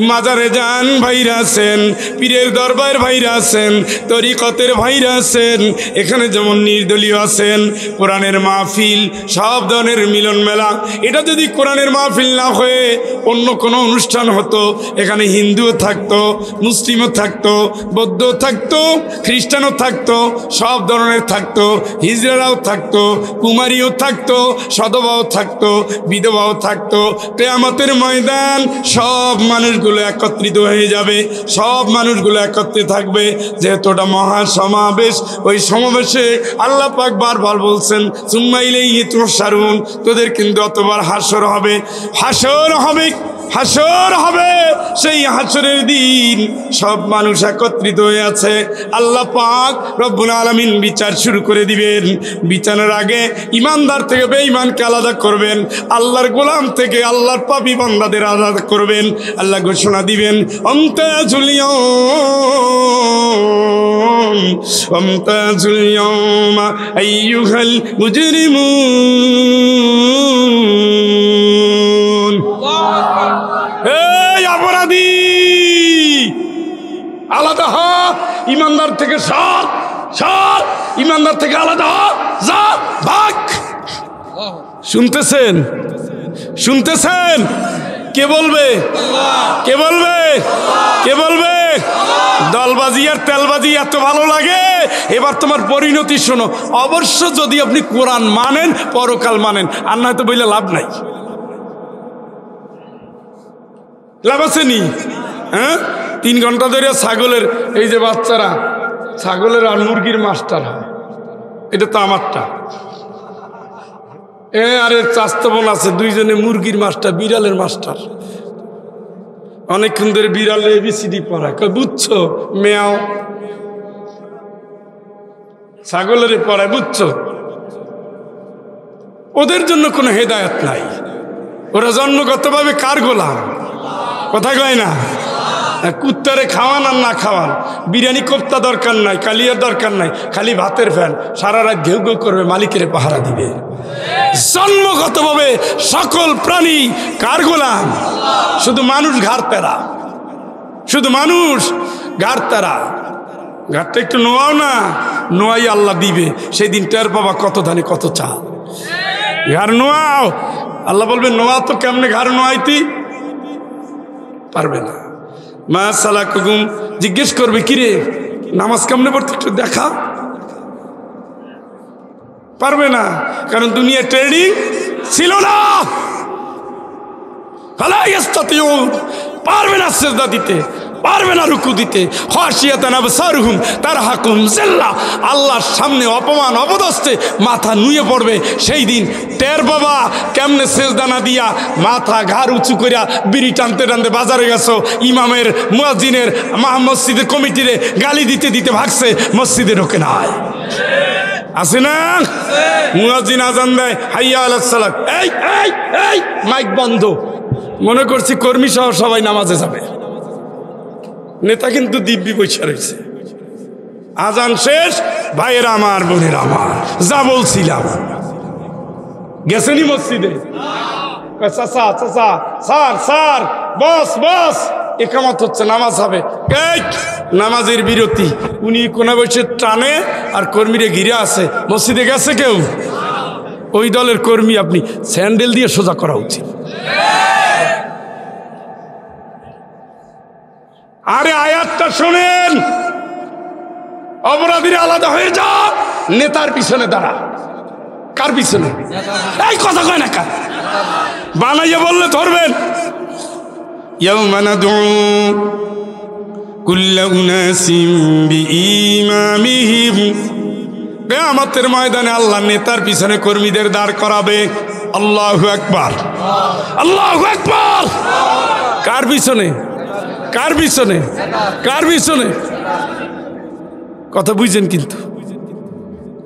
মাজারে যান ভাইরা আছেন, পীরের দরবার ভাইরা আছেন, তরিকতের ভাইরা আছেন, এখানে যেমন নির্দলীয় আছেন, কোরআনের মাহফিল, সব ধরনের মিলন মেলা। এটা যদি কোরআনের মাহফিল না হয়ে অন্য কোনো অনুষ্ঠান হতো, এখানে হিন্দুও থাকতো, মুসলিমও থাকতো, বৌদ্ধও থাকতো, খ্রিস্টানও থাকতো, সব ধরনের থাকতো, হিজড়ারাও থাকতো, কুমারীও থাকতো, সধবাও থাকতো, বিধবাও থাকতো। কিয়ামতের ময়দান সব মানুষগুলো একত্রিত হয়ে যাবে, সব মানুষগুলো একত্রে থাকবে। যেহেতু ওটা মহাসমাবেশ, ওই সমাবেশে আল্লাহ পাক বারবার বলছেন সুম্মা ইলাইহি তুহশারুন, তোদের কিন্তু অতবার হাসর হবে, হাসর হবে, হাসর হবে। সেই হাসরের দিন সব মানুষ একত্রিত হয়ে আছে। আল্লাহ পাক রব্বুল আলামিন বিচার শুরু করে দিবেন। বিচারের আগে ইমানদার থেকে বেঈমানকে আলাদা করবেন, আল্লাহর গোলাম থেকে আল্লাহর পাপী বান্দাদের আলাদা করবেন। আল্লাহ ঘোষণা দিবেন আমতাজুল ইয়াওম, আমতাজুল ইয়াওমা আইয়ুহাল মুজরিমুন। এই অপরাধী আলাদা হ, ইমানদার থেকে সর, সর, ইমানদার থেকে আলাদা হ, যা, ভাগ। শুনতেছেন? শুনতেছেন? কে বলবে? কে বলবে? কে বলবে? দলবাজি আর তেলবাজি এত ভালো লাগে? এবার তোমার পরিণতি শোনো। অবশ্য যদি আপনি কোরআন মানেন, পরকাল মানেন, আর নয়তো বললে লাভ নাই। লাভ আছে নি? হ্যাঁ, 3 ঘন্টা ধরে ছাগলের, এই যে বাচ্চারা ছাগলের আর মুরগির মাস্টার হয়, এটা তো আমারটা। আরে চাস্তো বোন আছে, 2 জনে মুরগির মাস্টার, বিড়ালের মাস্টার। অনেকক্ষণ ধরে বিড়ালে ABCD পড়ায়, বুঝছো? মেয়াও। ছাগলের পড়ায়, বুঝছো? ওদের জন্য কোনো হেদায়েত নাই, ওরা জন্মগতভাবে কার গোলাম? কথা কয় না? কুত্তারে খাওয়ান আর না খাওয়ান, বিরিয়ানি কোপ্তা দরকার নাই, কালিয়ার দরকার নাই, খালি ভাতের ফ্যান, সারা রাত ঘেউ ঘেউ করবে, মালিকের পাহারা দিবে। জন্মগতভাবে সকল প্রাণী কার গোলাম? শুধু মানুষ ঘাড় তেরা, শুধু মানুষ ঘাড় তেরা। ঘাটটা একটু নোয়াও না, নোয়াই আল্লাহ দিবে। সেই দিন টের বাবা কত ধানে কত চাল। ঘাড় নোয়াও, আল্লাহ বলবে নোয়া তো কেমনে ঘাড় নোয়াইতি পারবে না। মা সালাকুম, জিজ্ঞেস করবে কিরে নামাজ কেমনে পড়তে একটু দেখা পারবে না, কারণ দুনিয়া ট্রেনিং ছিল না। পারবে না সেজদা দিতে, পারবে না রুকু দিতে। আল্লাহর সামনে অপমান অপদস্থে মাথা নুয়ে পড়বে। সেই দিন টের বাবা কেমনে সেজদা না দিয়া মাথা ঘাড় উঁচু করিয়া বিড়ি টানতে টানতে বাজারে গেছো, ইমামের মুয়াজ্জিনের মসজিদের কমিটিরে গালি দিতে দিতে ভাগছে, মসজিদে ঢোকে নাই। আছে না? মুয়াজ্জিন আজান দেয়, হাইয়া আলাস সালাত, এই এই এই মাইক বন্ধ, মনে করছি কর্মী সহ সবাই নামাজে যাবে। নেতা কিন্তু দিব্যি বৈশা রয়েছে। আজান শেষ, ভাইয়েরা আমার, বোনেরা আমার, যা বলছিলাম গেছেনি মসজিদে, চাচা চাচা স্যার স্যার বস বস, একামত হচ্ছে, নামাজ হবে। নামাজের বিরতি, উনি কোনা বসে টানে আর কর্মীরা ঘিরে আছে। মসজিদে গেছে কেউ? ওই দলের কর্মী আপনি স্যান্ডেল দিয়ে সোজা করা উচিত। আরে আয়াতটা শোনেন, অপরাধীরা আলাদা হয়ে যা, নেতার পিছনে দাঁড়া। কার পিছনে? এই কথা কয় না, কার বানাইয়া বললে ধরবেন। ইয়াউমা নাদউ কুল্লা উনাসিম বিইমামিহিম, কিয়ামতের ময়দানে আল্লাহ নেতার পিছনে কর্মীদের দাঁড় করাবে। আল্লাহু আকবার, আল্লাহু আকবার। কার পিছনে? কার পিছনে? কার পিছনে? কথা বুঝছেন কিন্তু,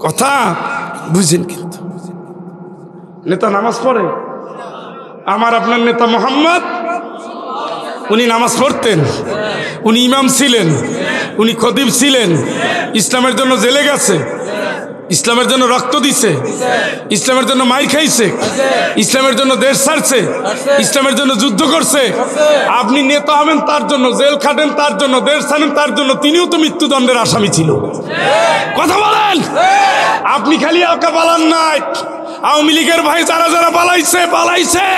কথা বুঝছেন কিন্তু। নেতা নামাজ পড়ে? আমার আপনার নেতা মোহাম্মদ, উনি নামাজ পড়তেন, উনি ইমাম ছিলেন, উনি খতিব ছিলেন, ইসলামের জন্য জেলে গেছে, ইসলামের জন্য রক্ত দিছে, ইসলামের জন্য মাইর খাইছে, ইসলামের জন্য দেশ ছাড়ছে, ইসলামের জন্য যুদ্ধ করছে। আপনি নেতা হবেন তার জন্য, জেল খাটেন তার জন্য, দেশ ছাড়েন তার জন্য, তিনিও তো মৃত্যুদণ্ডের আসামি ছিল। কথা বলেন। আপনি খালি একা পালান নাই, আওয়ামী লীগের ভাই যারা যারা পালাইছে পালাইছে,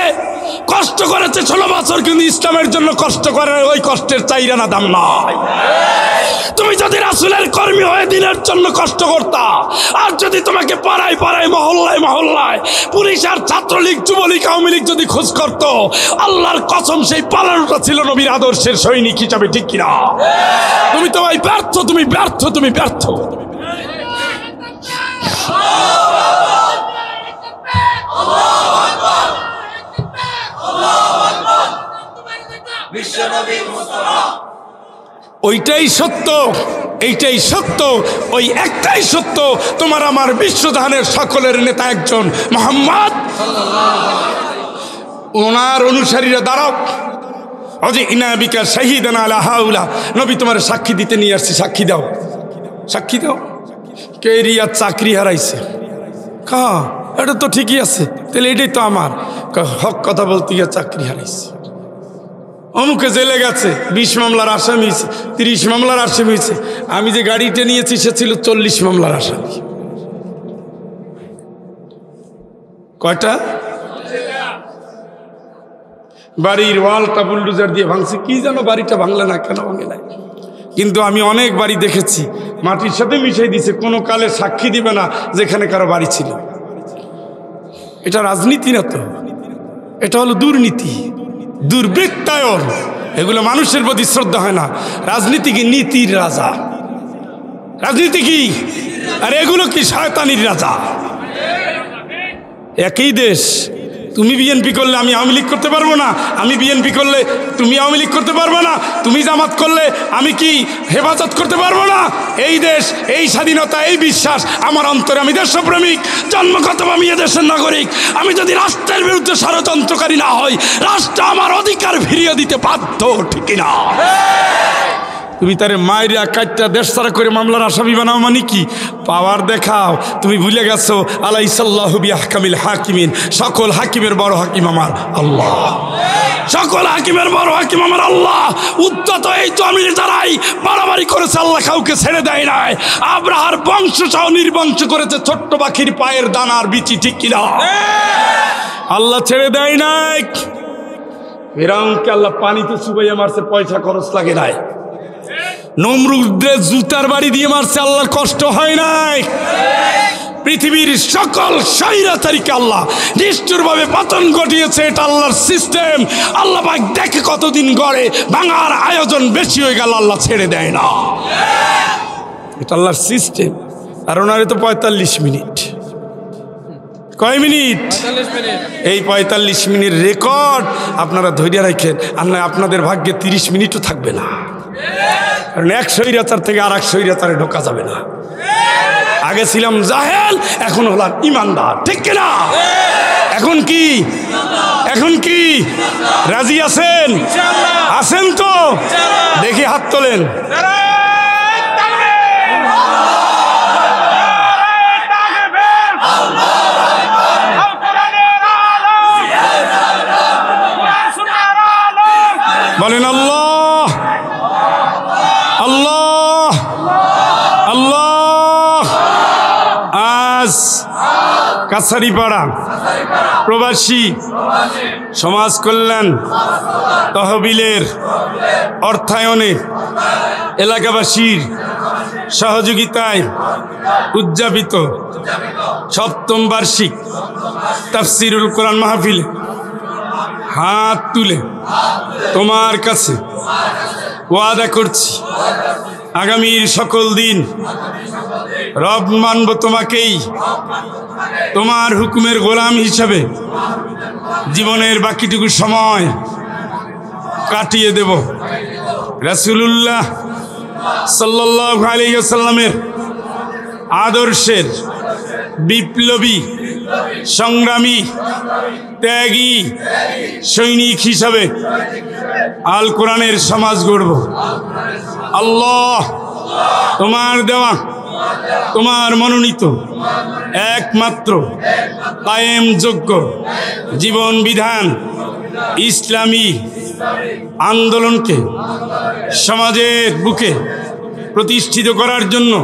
কষ্ট করেছে 16 বছর, কিন্তু ইসলামের জন্য কষ্ট করে, ওই কষ্টের চাইরানা দাম নাই। তুমি যদি রাসূলের কর্মী হয়ে দিনের জন্য কষ্ট করতা, আর যদি তোমাকে পাড়ায় পাড়ায় মহল্লায় মহল্লায় পুলিশ আর ছাত্রলীগ যুবলীগ আওয়ামী লীগ যদি খোঁজ করত, আল্লাহর কসম সেই পালানোটা ছিল নবীর আদর্শের সৈনিক হিসাবে, ঠিক কিনা? তুমি তো ভাই ব্যর্থ, তুমি ব্যর্থ, তুমি ব্যর্থ। ওইটাই সত্য, এইটাই সত্য, ওই একটাই সত্য। তোমার আমার বিশ্বজাহানের সকলের নেতা একজন মুহাম্মদ। ওনার অনুসারীরা দাঁড়াও, অজি ইনাবিকা শাহিদান আলা হাউলা, নবী তোমার সাক্ষী দিতে নিয়ে আসছি, সাক্ষী দাও, সাক্ষী দাও। কে রিয়া চাকরি হারাইছে? কা এটা তো ঠিকই আছে, তাহলে এটাই তো আমার হক কথা বলতে গিয়ে চাকরি হারাইছে। অমুকে জেলে গেছে, 20 মামলার আসামি হয়েছে, 30 মামলার আসামি হয়েছে। আমি যে গাড়িটা নিয়েছি সে ছিল 40 মামলার আসামি। কয়টা? বাড়ির ওয়ালটা বুলডোজার দিয়ে ভাঙছে, কি যেন বাড়িটা ভাঙলে না, কেন ভাঙে নাই? কিন্তু আমি অনেক বাড়ি দেখেছি মাটির সাথে মিশাই দিছে, কোনো কালে সাক্ষী দিবে না যেখানে কারো বাড়ি ছিল। এটা রাজনীতি না তো, এটা হলো দুর্নীতি, দুর্বৃত্তায়ন। এগুলো মানুষের প্রতি শ্রদ্ধা হয় না। রাজনীতি কি? নীতির রাজা। রাজনীতি কি? আর এগুলো কি? শয়তানির রাজা। একই দেশ, তুমি বিএনপি করলে আমি আওয়ামী লীগ করতে পারবো না, আমি বিএনপি করলে তুমি আওয়ামী লীগ করতে পারবো না, তুমি জামাত করলে আমি কি হেফাজত করতে পারবো না? এই দেশ, এই স্বাধীনতা, এই বিশ্বাস আমার অন্তরে। আমি দেশপ্রেমিক, জন্মগত আমি এদেশের নাগরিক। আমি যদি রাষ্ট্রের বিরুদ্ধে ষড়যন্ত্রকারী না হই, রাষ্ট্র আমার অধিকার ফিরিয়ে দিতে বাধ্য, ঠিক না? তুমি তারে মায়েরা কাটটা দেশ ছাড়া করে মামলার আসামি বানাও, মানে কি? পাওয়ার দেখাও। তুমি ভুলে গেছো আলাইসাল্লাহু বিআহকামিল হাকিমিন, সকল হাকিমের বড় হাকিম আমার আল্লাহ। সকল হাকিমের বড় হাকিম আমার আল্লাহ। উদ্যত এই জমির দ্বারাই বাড়াবাড়ি করেছে, আল্লাহ কাউকে ছেড়ে দেয় নাই। আব্রাহার বংশ সহ নির্বংশ করেছে ছোট্ট পাখির পায়ের দানার বিচি, ঠিক কিনা? আল্লাহ ছেড়ে দেয় নাই। ফিরাউনকে আল্লাহ পানিতে চুবাইয়া মারছে, পয়সা খরচ লাগে নাই। নমরুদের জুতার বাড়ি দিয়ে মারছে, আল্লাহর কষ্ট হয় নাই? পৃথিবীর সকল স্বৈরাচারীকে আল্লাহ নিষ্ঠুরভাবে পতন ঘটিয়েছে, এটা আল্লাহর সিস্টেম। আল্লাহ পাক দেখে কতদিন গড়ে, ভাঙার আয়োজন বেশি হয়ে গেল আল্লাহ ছেড়ে দেয় না, এটা আল্লাহর সিস্টেম। আর ওনারে তো 45 মিনিট, কয় মিনিট? এই 45 মিনিট রেকর্ড আপনারা ধৈর্য রাখেন, আর নয় আপনাদের ভাগ্যে 30 মিনিটও থাকবে না, কারণ এক স্বৈরাচার থেকে আর এক স্বৈরাচারে ঢোকা যাবে না। আগে ছিলাম জাহেল, এখন হলাম ইমানদার, ঠিক কিনা? এখন কি, এখন কি রাজি আছেন? আছেন তো? দেখি হাত তোলেন। বলেন আল্লাহ আল্লাহ আল্লাহ। আজ কাছারিপাড়া প্রবাসী সমাজ কল্যাণ তহবিলের অর্থায়নে এলাকাবাসীর সহযোগিতায় উদযাপিত 7ম বার্ষিক তাফসিরুল কোরআন মাহফিলে হাত তুলে তোমার কাছে ওয়াদা করছি, আগামীর সকল দিন রব মানব তোমাকেই, তোমার হুকুমের গোলাম হিসাবে জীবনের বাকিটুকু সময় কাটিয়ে দেব। রাসূলুল্লাহ সাল্লাল্লাহু আলাইহি ওয়াসাল্লামের আদর্শের বিপ্লবী সংগ্রামী ত্যাগী সৈনিক হিসাবে আল কোরআনের সমাজ গড়ব। আল্লাহ তোমার দেওয়া, তোমার মনোনীত একমাত্র কায়েম যোগ্য জীবন বিধান ইসলামী আন্দোলনকে সমাজের বুকে প্রতিষ্ঠিত করার জন্য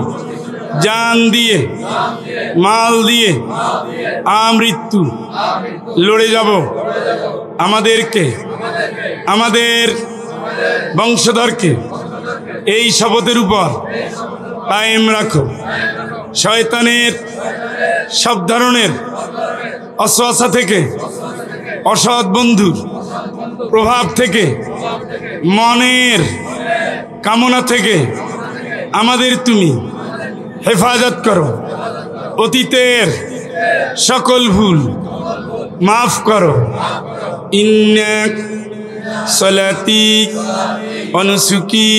জান দিয়ে, মাল দিয়ে, আমৃত্যু লড়ে যাব। আমাদেরকে, আমাদের বংশধরকে এই শপথের উপর কায়েম রাখো। শয়তানের সব ধরনের অসওয়াসা থেকে, অসৎ বন্ধুর প্রভাব থেকে, মনের কামনা থেকে আমাদের তুমি হেফাজত করো। অতীতের সকল ভুল মাফ করো। ইন্না সলাতি ওয়া নুসুকি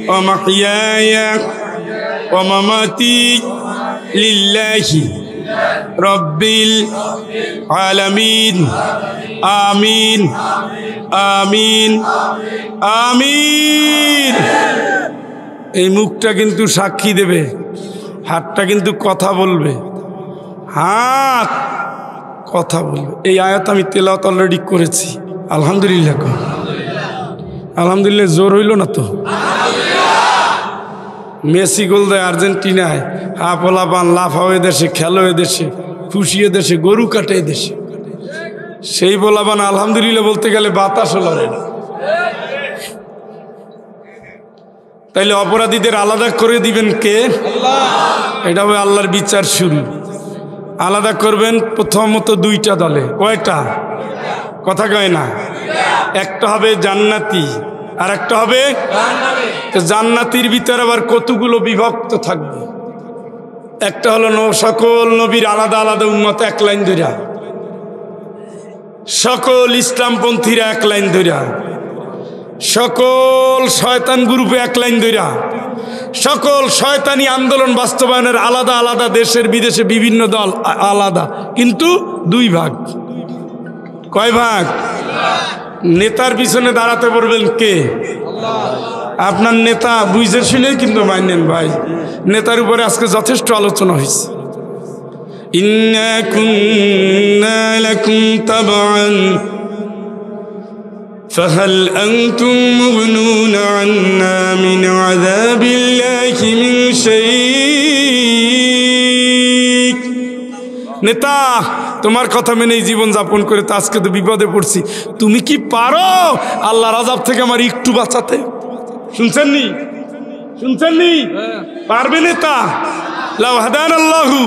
ওয়া মাহইয়ায়া ওয়া মামাতি লিল্লাহি রাব্বিল আলামিন। আমিন আমিন আমিন। এই মুখটা কিন্তু সাক্ষী দেবে, হাতটা কিন্তু কথা বলবে, হাত কথা বলবে। এই আয়াত আমি তেলাওয়াত অলরেডি করেছি, আলহামদুলিল্লাহ। আলহামদুলিল্লাহ জোর হইল না তো? মেসি গোল দেয় আর্জেন্টিনায়, পোলাপান লাফাও দেশে, খেলো দেশে, খুশিয়ে দেশে, গরু কাটে দেশে। সেই পোলাপান আলহামদুলিল্লাহ বলতে গেলে বাতাসও লড়ে না। তাইলে অপরাধীদের আলাদা করে দিবেন কে? এটা হবে আল্লাহর বিচার শুরু। আলাদা করবেন প্রথমত 2টা দলে। কয়টা? কথা কয় না। একটা হবে জান্নাতি আর একটা হবে জান্নাতির ভিতরে আবার কতগুলো বিভক্ত থাকবে। একটা হলো সকল নবীর আলাদা আলাদা উম্মত এক লাইন ধইরা, সকল ইসলামপন্থীরা এক লাইন ধইরা, সকল শয়তান গ্রুপে এক লাইন ধইরা, সকল শয়তানি আন্দোলন বাস্তবায়নের আলাদা আলাদা দেশের বিদেশে বিভিন্ন দল আলাদা, কিন্তু 2 ভাগ। কয় ভাগ? নেতার পিছনে দাঁড়াতে পারবেন কে? আপনার নেতা বুঝে শুনে কিন্তু মানেন ভাই। নেতার উপরে আজকে যথেষ্ট আলোচনা হয়েছে। ইন্না কুন্না লাকুম তাবআন ফাহাল আনতুম মুগনুনা আন্না মিন আযাবিল্লাহি মিন শাই। নেতা তোমার কথা মেনেই জীবন যাপন করে তো আজকে তো বিপদে পড়ছি, তুমি কি পারো আল্লাহর আযাব থেকে আমার একটু বাঁচাতে? শুনছেননি? শুনছেন নি? পারবে নেতা? লাউ হাদানাল্লাহু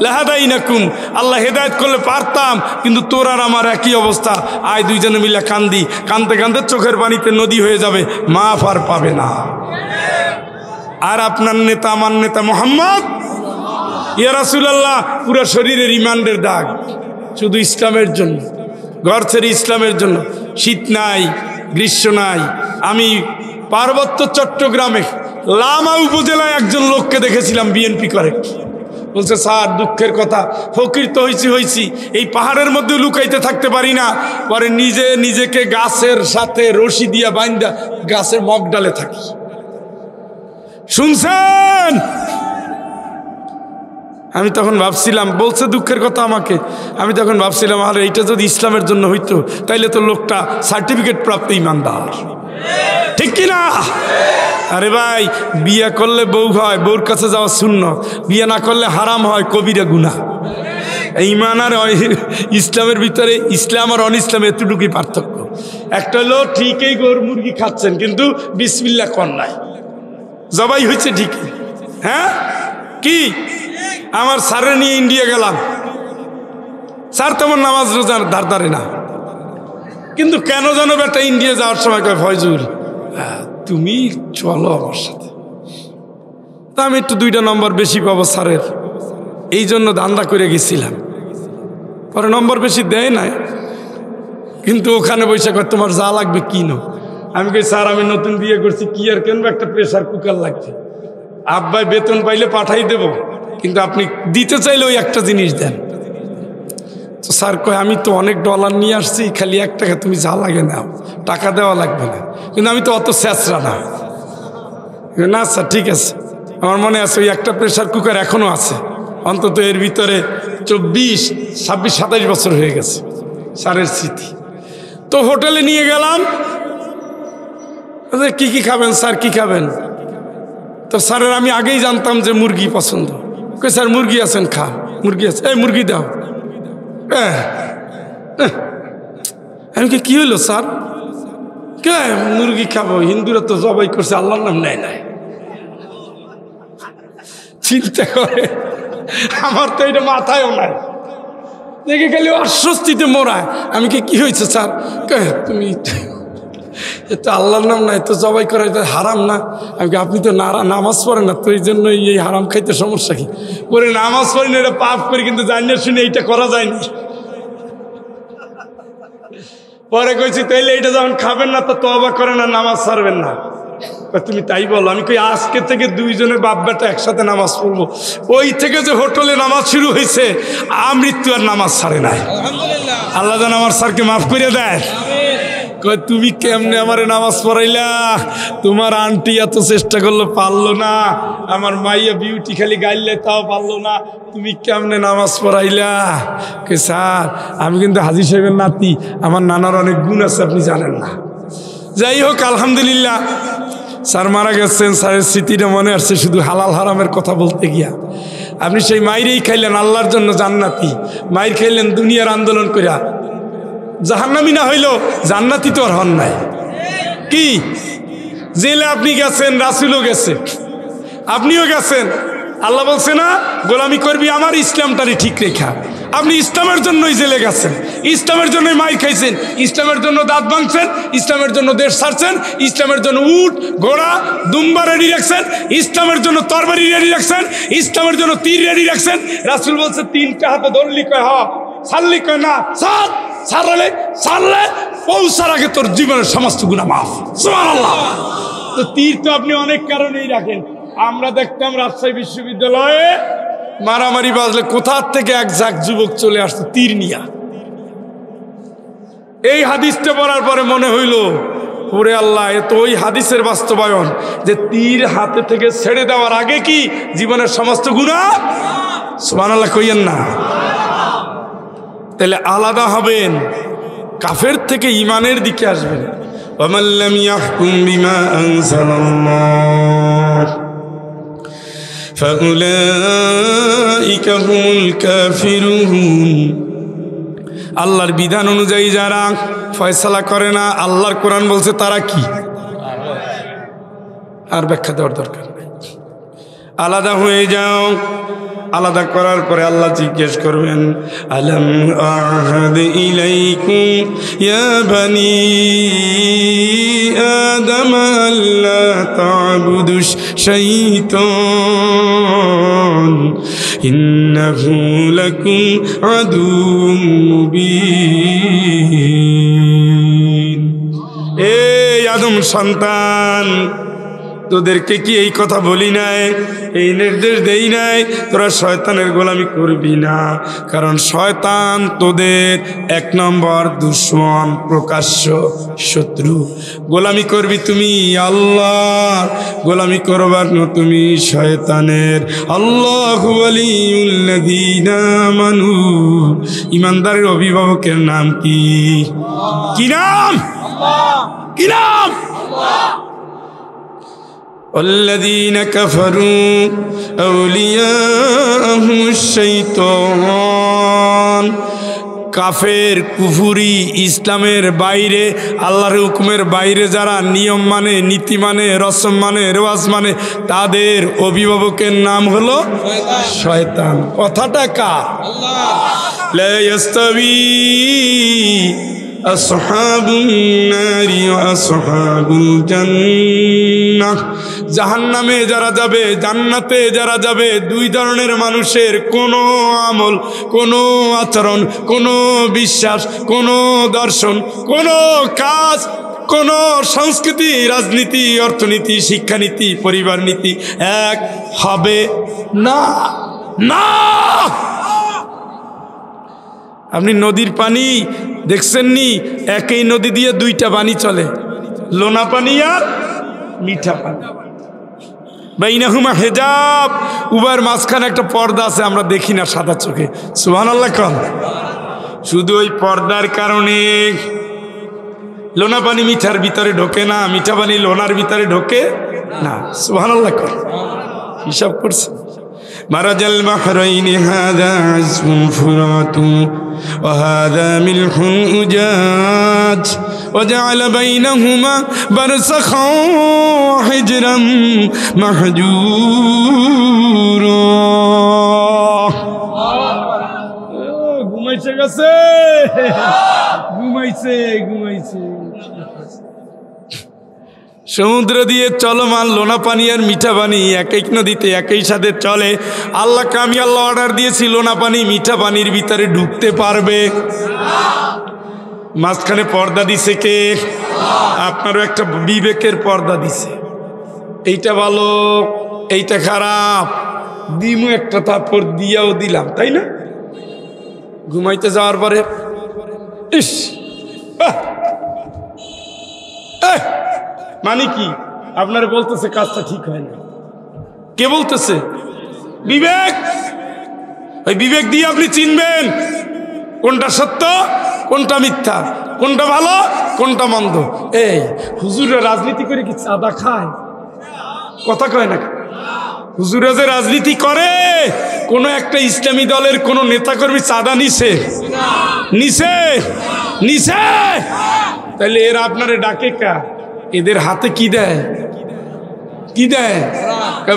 লাহাদাইনাকুম, আল্লাহ হেদায়েত করলে পারতাম, কিন্তু তোর আর আমার একই অবস্থা। আয় দুইজনে মিলে কান্দি, কানতে কানতে চোখের পানিতে নদী হয়ে যাবে, মাফ আর পাবে না। আর আপনার নেতা, আমার নেতা মুহাম্মদ, ইয়া রাসূলুল্লাহ, পুরো শরীরে রিমান্ডের দাগ, শুধু ইসলামের জন্য, ঘর ছেড়ে ইসলামের জন্য। শীত নাই, গ্রীষ্ম নাই। আমি পার্বত্য চট্টগ্রামে লামা উপজেলায় একজন লোককে দেখেছিলাম বিএনপি করে। বলছে, স্যার দুঃখের কথা, ফকির তো হয়েছি, এই পাহাড়ের মধ্যে লুকাইতে থাকতে পারি না, পরে নিজেকে গাছের সাথে রশি দিয়া বাইন্দা গাছের মগ ডালে থাকি। শুনছেন? আমি তখন ভাবছিলাম, বলছে দুঃখের কথা আমাকে, আমি তখন ভাবছিলাম, আর এইটা যদি ইসলামের জন্য হইতো তাইলে তো লোকটা সার্টিফিকেট প্রাপ্ত ইমানদার, ঠিক কিনা? আরে ভাই, বিয়ে করলে বউ হয়, বউর কাছে যাওয়া সুন্নাত, বিয়ে না করলে হারাম হয়, কবিরা গুনাহ। ঈমান আর ইসলামের ভিতরে ইসলাম আর অন ইসলাম এতটুকুই পার্থক্য। একটা হলো ঠিকই গরু মুরগি খাচ্ছেন, কিন্তু বিসমিল্লাহ কর নাই, জবাই হয়েছে ঠিকই। হ্যাঁ কি? আমার স্যারের নিয়ে ইন্ডিয়া গেলাম, স্যার তেমন নামাজ রোজার ধার ধারে না, কিন্তু কেন জানো বেটা ইন্ডিয়া যাওয়ার সময় কয়, ফয়জুল তুমি চলো আমার সাথে। তা আমি একটু 2টা নম্বর বেশি পাবো স্যারের, এই জন্য ধান্দা করে গেছিলাম। পরে নম্বর বেশি দেয় নাই, কিন্তু ওখানে বসে কয় তোমার যা লাগবে কিনো। আমি কই, স্যার আমি নতুন বিয়ে করছি, কি আর কেনবো, একটা প্রেসার কুকার লাগবে। আব্বাই বেতন পাইলে পাঠাই দেব, কিন্তু আপনি দিতে চাইলে ওই একটা জিনিস দেন। তো স্যার কয়, আমি তো অনেক ডলার নিয়ে আসছি, খালি 1 টাকা তুমি যা লাগে নাও, টাকা দেওয়া লাগবে না। কিন্তু আমি তো অত স্যাঁচরা না। না স্যার ঠিক আছে, আমার মনে আছে ওই একটা প্রেসার কুকার এখনো আছে, অন্তত এর ভিতরে 24, 26, 27 বছর হয়ে গেছে, স্যারের স্মৃতি। তো হোটেলে নিয়ে গেলাম, কি কি খাবেন স্যার, কি খাবেন? তো স্যারের আমি আগেই জানতাম যে মুরগি পছন্দ। কই স্যার মুরগি আছেন, খান, মুরগি আছে, এই মুরগি দাও। আমি কি হইলো স্যার? কে মুরগি খাবো? হিন্দুরা তো জবাই করছে, আল্লাহর নাম নেয় নাই। চিন্তা করে, আমার তো এটা মাথায়ও নাই, দেখে খালি অস্বস্তিতে মরায়। আমি কি হয়েছে স্যার? তুমি এতো আল্লাহর নাম নাই, তো জবাই করা এটা হারাম না? আমি আপনি তো নামাজ পড়েন না, তো এই জন্য এই হারাম খাইতে সমস্যা কি? পরে নামাজ পড়ি না, এটা পাপ করি, কিন্তু জানি না শুনে এইটা করা যায়নি। পরে কইছি, তাইলে এইটা যখন খাবেন না তো তওবা করেন না, নামাজ ছাড়বেন না। তুমি তাই বলো? আমি কই, আজকে থেকে 2 জনের বাপ বেটা একসাথে নামাজ পড়বো। ওই থেকে যে হোটেলে নামাজ শুরু হয়েছে, আমৃত্যু আর নামাজ ছাড়ে নাই। আল্লাহ যেন আমার স্যারকে মাফ করে দেয়। কই, তুমি কেমনে আমারে নামাজ পড়াইলা? তোমার আন্টি এত চেষ্টা করলো, পারলো না। আমার মাইয়া বিউটি খালি গাইলে, তাও পারলো না। তুমি কেমনে নামাজ পড়াইলা? কে স্যার, আমি কিন্তু হাজী সাহেবের নাতি, আমার নানার অনেক গুণ আছে, আপনি জানেন না। যাই হোক, আলহামদুলিল্লাহ স্যার মারা গেছেন, স্যারের স্মৃতিটা মনে আসছে শুধু হালাল হারামের কথা বলতে গিয়া। আপনি সেই মাইরেই খাইলেন আল্লাহর জন্য জান্নাতি, মাইর খাইলেন দুনিয়ার আন্দোলন করিয়া। জাহান্নামী না হইল জান্নাতি তো আর হন নাই। কি জেলে আপনি গেছেন, রাসূলও গেছে, আপনিও গেছেন। আল্লাহ বলছে না, গোলামি করবি আমার, ইসলামটারই ঠিক রেখা। আপনি ইসলামের জন্যই জেলে গেছেন, ইসলামের জন্যই মাইর খাইছেন, ইসলামের জন্য দাঁত ভাঙছেন, ইসলামের জন্য দেশ ছাড়ছেন, ইসলামের জন্য উট ঘোড়া দুম্বা রেডি রাখছেন, ইসলামের জন্য তরবারি রেডি রাখছেন, ইসলামের জন্য তীর রেডি রাখছেন। রাসূল বলছে 3টা হাতে ধরলি, কয় হ, ছাড়লি কয় না, ছাড়লে পৌঁছার আগে তোর জীবনের সমস্ত গুনাহ মাফ। সুবহানাল্লাহ। তো তীর তো আপনি অনেক কারণেই রাখেন। আমরা দেখতাম রাজশাহী বিশ্ববিদ্যালয়ে মারামারি বাজলে কোথার থেকে এক ঝাঁক যুবক চলে আসতো তীর নিয়া। এই হাদিসটা পড়ার পরে মনে হইল, ওরে আল্লাহ, এ তো ওই হাদিসের বাস্তবায়ন যে তীর হাতে থেকে ছেড়ে দেওয়ার আগে কি জীবনের সমস্ত গুনাহ। সুবহানাল্লাহ কইয়েন না? তাহলে আলাদা হবেন, কাফের থেকে ইমানের দিকে আসবেন। ওয়ামান লাম ইয়াহকুম বিমা আনজালাল্লাহ ফাউলাইকা হুমুল কাফিরুন। আল্লাহর বিধান অনুযায়ী যারা ফয়সালা করে না, আল্লাহর কোরআন বলছে তারা কি, আর ব্যাখ্যা দেওয়ার দরকার নেই। আলাদা হয়ে যাও। আলাদা করার পরে আল্লাহ জিজ্ঞেস করবেন, আলাম আহাদ ইলাইকুম ইয়া বানি আদম আল্লা তা'বুদুশ শাইতান ইন্নাহু লাকুম আদুউম মুবিন। এই আদম সন্তান, তোদেরকে কি এই কথা বলি নাই, এই নির্দেশ দেই নাই তোরা শয়তানের গোলামি করবি না? কারণ শয়তান তোদের 1 নম্বর দুশমন, প্রকাশ্য শত্রু। গোলামি করবি তুমি আল্লাহ, গোলামি করবার না তুমি শয়তানের। আল্লাহু ওয়ালিউল্লাযীনা আমানু, ঈমানদারের অভিভাবকের নাম কি? কি নাম? কি নাম? والذين كفروا أولياءهم الشيطان। কাফের, কুফুরি, ইসলামের বাইরে, আল্লাহর হুকুমের বাইরে যারা নিয়ম মানে, নীতি মানে, রসম মানে, রেওয়াজ মানে, তাদের অভিভাবকের নাম হলো শয়তান। কথাটা কার? লা ইয়াস্তাবি আসহাবুন নারি ওয়া আসহাবুল জান্নাহ। জাহান্নামে যারা যাবে, জান্নাতে যারা যাবে, 2 ধরনের মানুষের কোনো আমল, কোনো আচরণ, কোনো বিশ্বাস, কোনো দর্শন, কোনো কাজ, কোনো সংস্কৃতি, রাজনীতি, অর্থনীতি, শিক্ষানীতি, পরিবার নীতি এক হবে না। না, আপনি নদীর পানি দেখছেননি? একই নদী দিয়ে 2টা পানি চলে, লোনা পানি আর মিঠা পানি। বাইনাহুমা হিজাব, উভয়ের মাঝখানে একটা পর্দা আছে, আমরা দেখি না সাদা চোখে। সুবহানাল্লাহ কন। শুধু ওই পর্দার কারণে লোনা পানি মিঠার ভিতরে ঢোকে না, মিঠা পানি লোনার ভিতরে ঢোকে না। সুবহানাল্লাহ কন। হিসাব করছে। মারাজাল বাহরাইনি হাযা আযবুন ফুরাতু ওয়া হাযা মিলহুন উজাজ ওয়া জাআলা বাইনাহুমা বারযাখান ওয়া হিজরান মাহজুরা। ঘুমাইছে গেছে, ঘুমাইছে ঘুমাইছে। সমুদ্র দিয়ে চলমান লোনা পানি আর মিঠা পানি একই নদীতে একই সাথে চলে। আল্লাহকে আমি আল্লাহ অর্ডার দিয়েছি, লোনা পানি মিঠা পানির ভিতরে ঢুকতে পারবে। মাঝখানে পর্দা দিছে কে? আপনারও একটা বিবেকের পর্দা দিছে। এইটা ভালো, এইটা খারাপ, দিমু একটা, তারপর দিয়াও দিলাম, তাই না? ঘুমাইতে যাওয়ার পরে ইস মানে কি আপনার বলতেছে কাজটা ঠিক হয় না। কে বলতেছে? বিবেক। ওই বিবেক দিয়ে আপনি চিনবেন কোনটা সত্য, কোনটা মিথ্যা, কোনটা ভালো, কোনটা মন্দ। এই হুজুরে রাজনীতি করে কি চাঁদা খায়? কথা কয় না। হুজুরে যে রাজনীতি করে, কোন একটা ইসলামী দলের কোন নেতাকর্মী চাঁদা নিছে? নিছে? নিছে? তাহলে এরা আপনারে ডাকে কা? এদের হাতে কি দেয়? কি দেয়?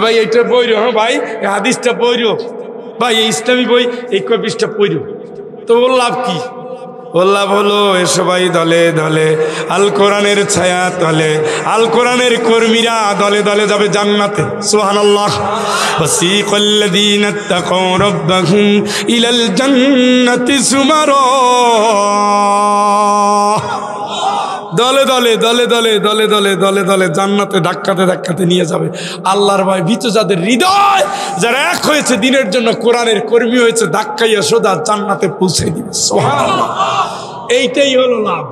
ভাই এইটা বইরো, হ্যাঁ ভাই এই হাদিসটা বইরো, ভাই এই ইসলামী বই এই কবিসটা পড়ো। তো ওর লাভ কি? ওর লাভ হলো এ সবাই দলে দলে আল কোরআনের ছায়া তলে, আল কোরআনের কর্মীরা দলে দলে যাবে জান্নাতে। সুবহানাল্লাহ। ওয়াসিকাল্লাযীনা তাকাউ রাব্বাহুম ইলাল জান্নাতি সুমারা। দলে দলে দলে দলে দলে দলে দলে দলে জান্নাতে ধাক্কাতে ধাক্কাতে নিয়ে যাবে। আল্লাহর ভয় ভীত যাদের হৃদয়, যারা এক হয়েছে দিনের জন্য, কোরআনের কর্মী হয়েছে, ধাক্কাইয়া সোজা জান্নাতে পৌঁছে দিবে। সুবহানাল্লাহ। এইটাই হলো লাভ।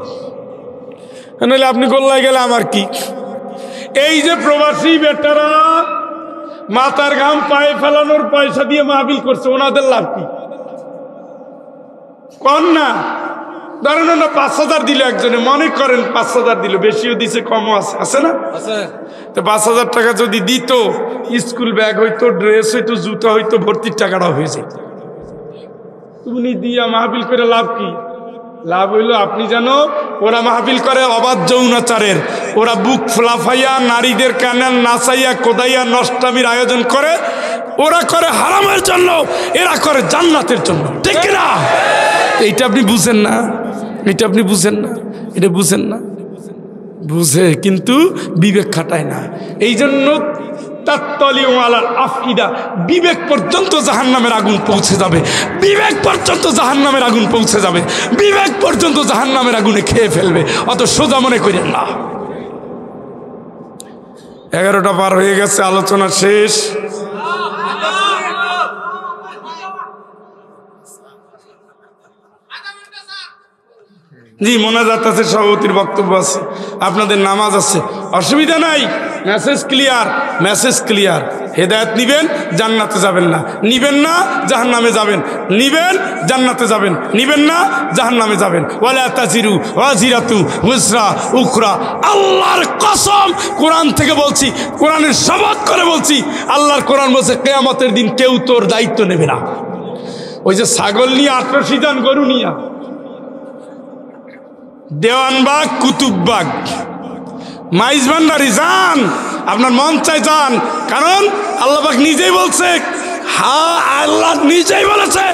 নাহলে আপনি গোল্লায় গেলে আমার কি? এই যে প্রবাসী বেটারা মাথার ঘাম পায়ে ফেলানোর পয়সা দিয়ে মাহফিল করছে, ওনাদের লাভ কি? কন না। ধরেন না 5,000 দিল একজনে, মনে করেন 5,000 দিল, বেশিও দিছে কমও আছে, আছে না? তো 5,000 টাকা যদি দিত, স্কুল ব্যাগ হইতো, ড্রেস হইতো, জুতা হইতো, ভর্তির টাকাটা হয়ে যেত। তুমি দিয়া মাহফিল করে লাভ কি? লাভ হইলো আপনি জানো ওরা মাহফিল করে অবাধ যৌনাচারের, ওরা বুক ফ্লাফাইয়া নারীদের কানে নাচাইয়া কোদাইয়া নষ্টামির আয়োজন করে, ওরা করে হারামের জন্য, এরা করে জান্নাতের জন্য, ঠিক না? এইটা আপনি বুঝেন না, এটা আপনি বুঝেন না, এটা বুঝেন না, বুঝে কিন্তু বিবেক খাটায় না। এই জন্য বিবেক পর্যন্ত জাহান্নামের আগুন পৌঁছে যাবে, বিবেক পর্যন্ত জাহান্নামের আগুন পৌঁছে যাবে, বিবেক পর্যন্ত জাহান্নামের আগুনে খেয়ে ফেলবে। অত সোজা মনে করেন না। 11টা পার হয়ে গেছে, আলোচনা শেষ। জি, মোনাজাত আছে, সভাপতির বক্তব্য আছে, আপনাদের নামাজ আছে, অসুবিধা নাই। Message clear, message clear. হেদায়েত নিবেন, জান্নাতে যাবেন না, নিবেন না জাহান্নামে যাবেন, নিবেন জান্নাতে যাবেন, নিবেন না জাহান্নামে যাবেন। ওয়ালা তাজিরু ওয়াজিরাতু উজরা উখরা। আল্লাহর কসম, কোরআন থেকে বলছি, কোরআনের শপথ করে বলছি, আল্লাহর কোরআন বলছে কিয়ামতের দিন কেউ তোর দায়িত্ব নেবে না। ওই যে ছাগল নিয়ে 18 জন গরু নিয়ে দেওয়ানবাগ, কুতুববাগ, মাইজ ভান্ডারি যান, আপনার মন চাই যান, কারণ আল্লাহ পাক নিজেই বলছে, হ্যাঁ আল্লাহ নিজেই বলেছে,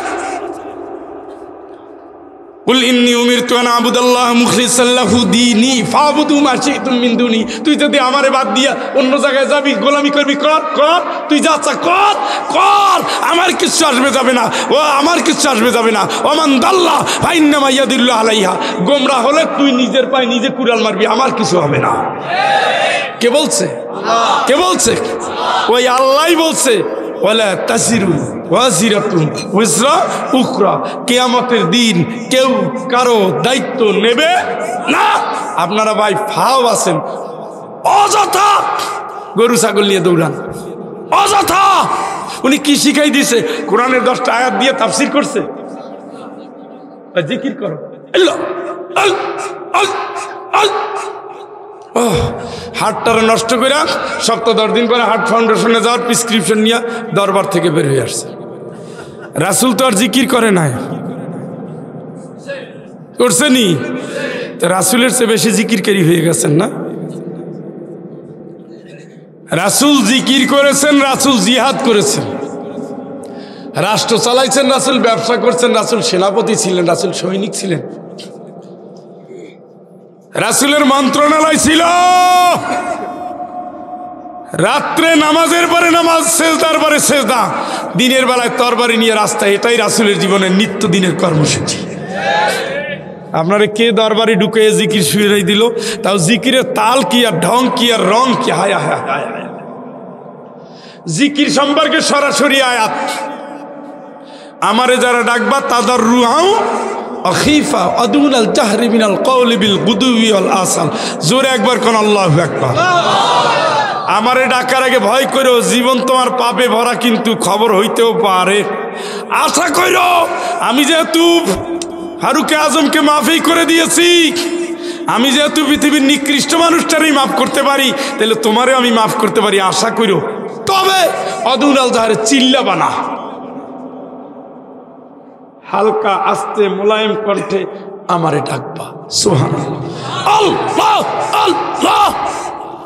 কুল ইন্নী উমিরতু আন আবুদাল্লাহ মুখলিসাল লাহু দীনি ফাবুদু মা শি'তুম মিন দুনি। তুই যদি আমারে বাদ দিয়া অন্য জায়গায় যাবি, গোলামি করবি, কর কর, তুই যা চা কর কর, আমার কিচ্ছু আসবে যাবে না, ও আমার কিচ্ছু আসবে যাবে না। ওমান দাল্লা ফাইন্নামা ইয়াদিল্লু আলাইহা। গোমরাহ হলে তুই নিজের পায়ে নিজে কুড়াল মারবি, আমার কিছু হবে না। কে বলছে? কে বলছে? ওই আল্লাহই বলছে, ওয়ালা তাজিরু ওয়াজিরাতুন উজরা উখরা। কিয়ামতের দিন কেউ কারো দায়িত্ব নেবে না। আপনারা ভাই ফাও আছেন, অযথা গরু ছাগল নিয়ে দৌড়ান, অযথা। উনি কি শিখাই দিছে? কোরআনের 10টা আয়াত দিয়ে তাফসীর করছে। জিকির করো, আল্লাহ হার্টটারে নষ্ট করে 7-10 দিন পরে হার্ট ফাউন্ডেশনে যাওয়ার প্রেসক্রিপশন নিয়ে দরবার থেকে বের হয়ে আসছে। রাসূল তো আর জিকির করে নাই, করছেনি? রাসূলের চেয়ে বেশি জিকিরকারী হয়ে গেছেন না? রাসূল জিকির করেছেন, রাসূল জিহাদ করেছেন, রাষ্ট্র চালাইছেন, রাসূল ব্যবসা করছেন, রাসূল সেনাপতি ছিলেন, রাসূল সৈনিক ছিলেন, রাসূলের মন্ত্রণালয় ছিল। রাত্রে নামাজের পরে নামাজ, সেজদার পরে সেজদা, দিনের বেলায় তরবারি নিয়ে রাস্তায়। এটাই রাসূলের জীবনের নিত্য দিনের কর্মসূচি। আপনারে কে দরবারে ঢুকে জিকির শুয়ে দিল? তাও জিকিরের তাল কি আর ঢং কি আর রং কি! হায় হায় হায় হায়। জিকির সম্পর্কে সরাসরি আয়াত, আমারে যারা ডাকবা তাদাররুআও আখিফা আদুনাল জাহরি মিনাল কওলি বিল গুদুবি ওয়াল আসাল। জোরে একবার কোন আল্লাহু আকবার। আমারে ডাকার আগে ভয় করো, জীবন তোমার পাপে ভরা, কিন্তু খবর হইতেও পারে। আশা করো, আমি যেহেতু ফারুকে আজমকে মাফি করে দিয়েছি, আমি যেহেতু পৃথিবীর নিকৃষ্ট মানুষটারই মাফ করতে পারি, তাহলে তোমারে আমি মাফ করতে পারি। আশা করো, তবে অদুনাল জাহরে চিল্লাবা না, হালকা আস্তে মোলায়েম কণ্ঠে আমারে ডাকবা। সুবহানাল্লাহ, আল্লাহ আল্লাহ।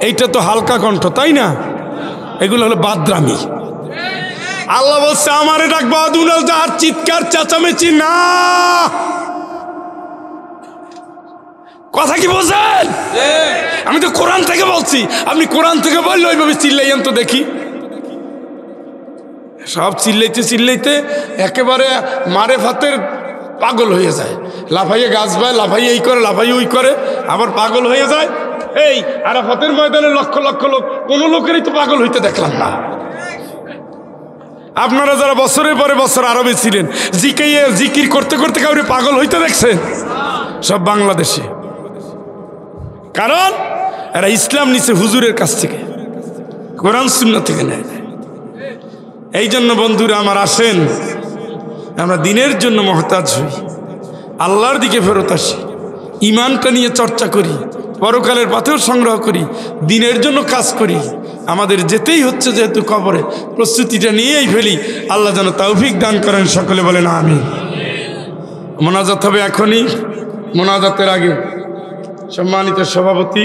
এইটা তো হালকা কণ্ঠ, তাই না? এগুলো হলো বাদরামি। আল্লাহ বলছে আমারে ডাকবা, অদুনাল জাহার, চিৎকার চেঁচামেচি না। কথা কি বলছেন? আমি তো কোরআন থেকে বলছি, আপনি কোরআন থেকে বললে ওইভাবে চিল্লাইয়েন তো দেখি। সব চিল্লাইতে চিল্লাইতে একেবারে মারেফাতের পাগল হয়ে যায়, লাফাইয়ে গাছ পায়, লাফাইয়ে এই করে, লাফাইয়ে ওই করে, আবার পাগল হয়ে যায়। এই আরাফাতের ময়দানে লক্ষ লক্ষ লোক, কোনো লোকেরই তো পাগল হইতে দেখলাম না। আপনারা যারা বছরের পরে বছর আরবে ছিলেন, জিকির করতে করতে কাউরে পাগল হইতে দেখছেন? সব বাংলাদেশে। কারণ এরা ইসলাম নিছে হুজুরের কাছ থেকে, কোরআন সুন্নাহ থেকে নেয়। এই জন্য বন্ধুরা আমার, আসেন আমরা দিনের জন্য মহতাজ হই, আল্লাহর দিকে ফেরত আসি, ইমানটা নিয়ে চর্চা করি, পরকালের পাথর সংগ্রহ করি, দিনের জন্য কাজ করি। আমাদের যেতেই হচ্ছে যেহেতু কবরে, প্রস্তুতিটা নিয়েই ফেলি। আল্লাহ যেন তৌফিক দান করেন। সকলে বলেন আমিন। মোনাজাত হবে এখনই। মোনাজাতের আগে সম্মানিত সভাপতি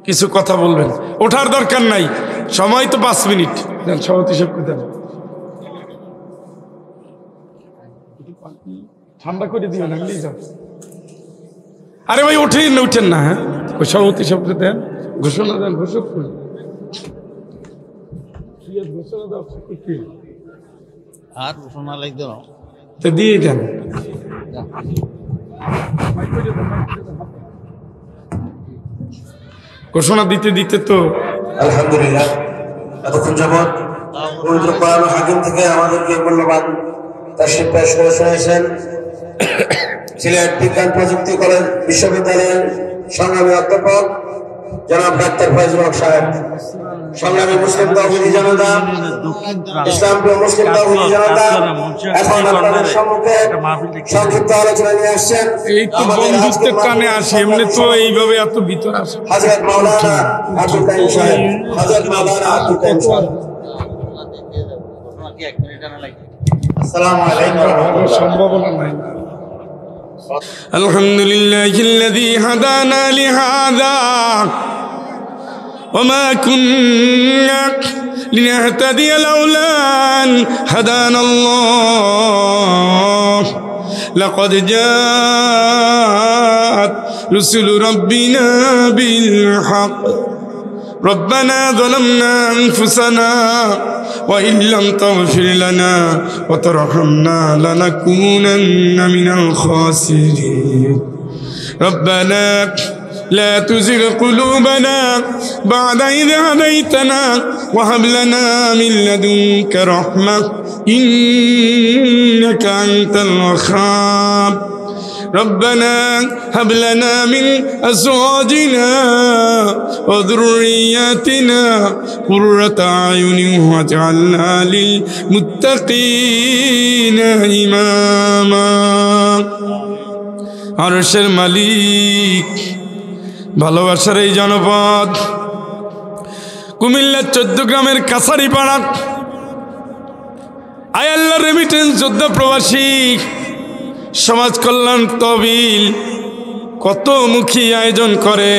কিছু কথা বলবেন, ওঠার দরকার নাই, সময় তো 5 মিনিট। দেন সভাপতি সাহেব দেন, ঠান্ডা করে দিও না, নিয়ে যাও। আরে ভাই উঠেন না, উঠেন না। হ্যাঁ ওই সভাপতি সাহেবকে দেন, ঘোষণা দেন, ঘোষক করুন। ঘোষণা দাও আর ঘোষণা লাগবে না তো দিয়ে দেন। ঘোষণা দিতে দিতে তো আলহামদুলিল্লাহ এতক্ষণ যাবৎ পবিত্র কোরআন হাকিম থেকে আমাদেরকে মূল্যবান তাশরীফ পেশ করে শুনেছেন সিলেট বিজ্ঞান প্রযুক্তি কলেজ বিশ্ববিদ্যালয়ের সংগ্রামী অধ্যাপক জনাব ডাক্তার ফয়জুল হক সাহেব। সংগ্রামী মুসলিম তাওহীদি জনতা, ইসলামপ্রিয় মুসলিম তাওহীদি জনতা, এখন আপনাদের সম্মুখে সংক্ষিপ্ত আলোচনা নিয়ে আসছেন এই তো বন্ধুত্বের কানে আসে, এমনি তো এইভাবে এত ভিতর আসে। হযরত মাওলানা আব্দুল কাইয়ুম সাহেব। হযরত মাওলানা আব্দুল কাইয়ুম সাহেব। আসসালামু আলাইকুম ওয়া রাহমাতুল্লাহ। সম্ভাবনা নাই। আলহামদুলিল্লাহিল্লাযী হাদানা লিহাযা وما كنا لنهتدي لولا أن هدانا الله لقد جاءت رسل ربنا بالحق ربنا ظلمنا أنفسنا وإن لم تغفر لنا وترحمنا لنكونن من الخاسرين ربنا لا تزغ قلوبنا بعد إذ هديتنا وهب لنا من لدنك رحمة إنك أنت الوهاب ربنا هب لنا من أزواجنا وذرياتنا قرة أعين واجعلنا للمتقين إماما আরশের মালিক, ভালোবাসার এই জনপদ কুমিল্লার 14 গ্রামের কাছারি পাড়া, আয় আল্লাহ রেমিটেন্স যোদ্ধা প্রবাসী সমাজ কল্যাণ তহবিল কত মুখী আয়োজন করে,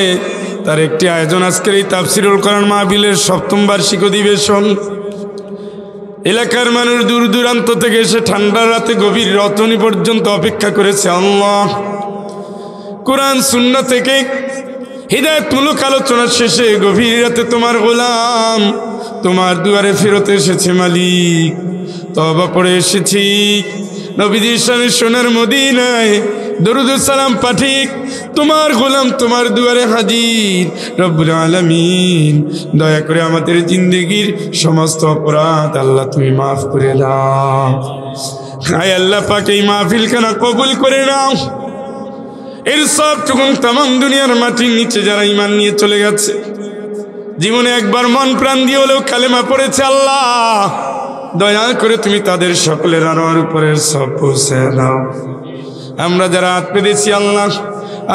তার একটি আয়োজন আজকের এই তাফসিরুল কোরআন মাহফিলের 7ম বার্ষিক অধিবেশন। এলাকার মানুষ দূর দূরান্ত থেকে এসে ঠান্ডা রাতে গভীর রতনী পর্যন্ত অপেক্ষা করেছে। আল্লাহ কোরআন সুন্নাহ থেকে হিদায়াতমূলক আলোচনা শেষে গভীর রাতে তোমার গোলাম তোমার দুয়ারে ফেরত এসেছে। মালিক তওবা করে এসেছি, নবীজির শানে সোনার মদিনায় দরুদ ও সালাম পাঠিয়ে তোমার গোলাম তোমার দুয়ারে হাজির। রব্বুল আলামিন দয়া করে আমাদের জিন্দেগির সমস্ত অপরাধ আল্লাহ তুমি মাফ করে দাও। আয় আল্লাহ পাক এই মাহফিলখানা কবুল করে নাও। এর সবটুকুন তাম দুনিয়ার মাটির নিচে যারা ঈমান নিয়ে চলে গেছে, জীবনে একবার মন প্রাণ দিয়ে হলেও কালেমা পড়েছে, আল্লাহ দয়া করে তুমি তাদের সকলের আরোর উপরে সব পৌঁছে দাও। আমরা যারা হাত পেতেছি আল্লাহ,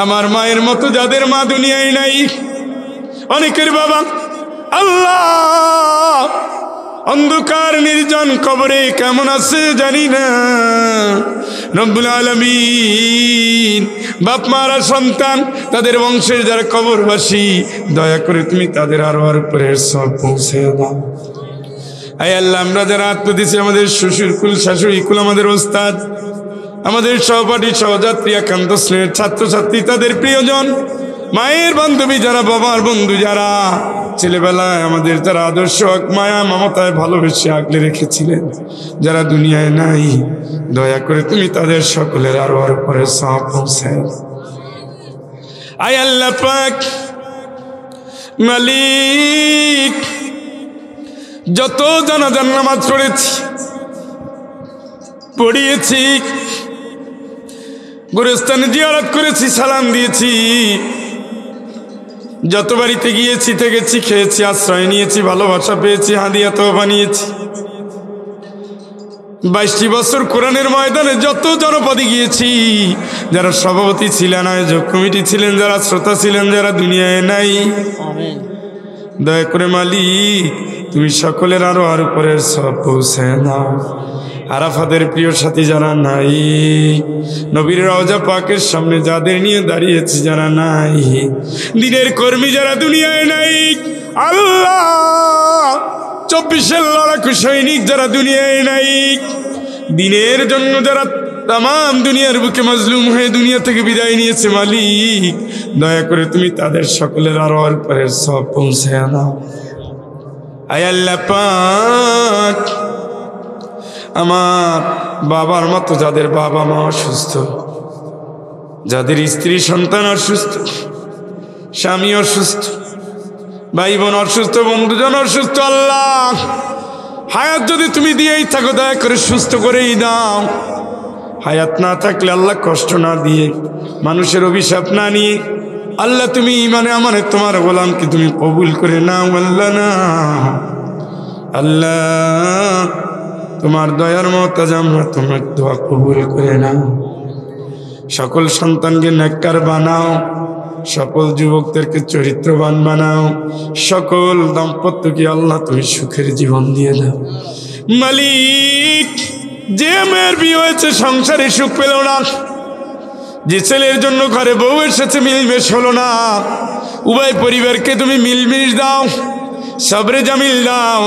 আমার মায়ের মতো যাদের মা দুনিয়ায় নাই, অনেকের বাবা আল্লাহ অন্ধকার নির্জন কবরে কেমন আছে জানি না। রব্বুল আলামিন বাপ মারা সন্তান তাদের বংশের যারা কবরবাসী, দয়া করে তুমি তাদের আরোর উপরে সব পৌঁছে দাও। আয় আল্লাহ আমরা যারা হাত পেতেছি, আমাদের শ্বশুর কুল শাশুড়ি কুল, আমাদের ওস্তাদ, আমাদের সহপাঠী সহযাত্রী, একান্ত স্নেহের ছাত্রছাত্রী, তাদের প্রিয়জন, মায়ের বান্ধবী যারা, বাবার বন্ধু যারা, ছেলেবেলায় আমাদের যারা আদর্শ মায়া মমতায় ভালোবেসে আগলে রেখেছিলেন, যারা দুনিয়ায় নাই, দয়া করে তুমি তাদের সকলের আরো পরে সব পৌঁছে। আয় আল্লাহ পাক মালিক, যত জানাজার নামাজ পড়েছি, পড়িয়েছি, গোরস্থানে জিয়ারত করেছি, সালাম দিয়েছি, যত বাড়িতে গিয়েছি, থেকেছি, খেয়েছি, আশ্রয় নিয়েছি, ভালোবাসা পেয়েছি, হাদিয়া তওবা নিয়েছি। 22টি বছর কোরআনের ময়দানে যত জনপদে গিয়েছি, যারা সভাপতি ছিলেন, আয়োজক কমিটি ছিলেন, যারা শ্রোতা ছিলেন, যারা দুনিয়ায় নাই, দয়া করে মালিক তুমি সকলের আরো আর উপরের সব পৌঁছে দাও। আরাফাতের প্রিয় সাথী যারা নাই, নবীর রওজা পাকের সামনে যাদের নিয়ে দাঁড়িয়েছি যারা নাই, দিনের কর্মী যারা দুনিয়ায় নাই, আল্লাহ 24-এর লড়াকু সৈনিক যারা দুনিয়ায় নাই, দিনের জন্য যারা তাম দুনিয়ার বুকে মাজলুম হয়ে দুনিয়া থেকে বিদায় নিয়েছে, মালিক দয়া করে তুমি তাদের সকলের আরো অল্পের সব পৌঁছায় দাও। আয় আল্লাহ পাক, আমার বাবার মতো যাদের বাবা মা অসুস্থ, যাদের স্ত্রী সন্তান অসুস্থ, স্বামী অসুস্থ, ভাই বোন অসুস্থ, বন্ধুজন অসুস্থ, আল্লাহ হায়াত যদি তুমি দিয়েই থাকো দয়া করে সুস্থ করেই দাও। হায়াত না থাকলে আল্লাহ কষ্ট না দিয়ে, মানুষের অভিশাপ না নিয়ে, আল্লাহ তুমি ইমানে আমানে তোমার গোলামকে তুমি কবুল করে নাও। আল্লাহ না, আল্লাহ তোমার দয়ার মহতাজ আমরা তোমার দোয়া কবুল করে নাও। সকল সন্তানকে নেককার বানাও, সকল যুবকদেরকে চরিত্রবান বানাও, সকল দাম্পত্যকে আল্লাহ তুমি সুখের জীবন দিয়ে দাও। মালিক, যে মেয়ের বিয়ে হয়েছে সংসারে সুখ পেল না, যে ছেলের জন্য ঘরে বউ এসেছে মিলমেশ হলো না, উভয় পরিবারকে তুমি মিলমিশ দাও, সবরে জামিল দাও।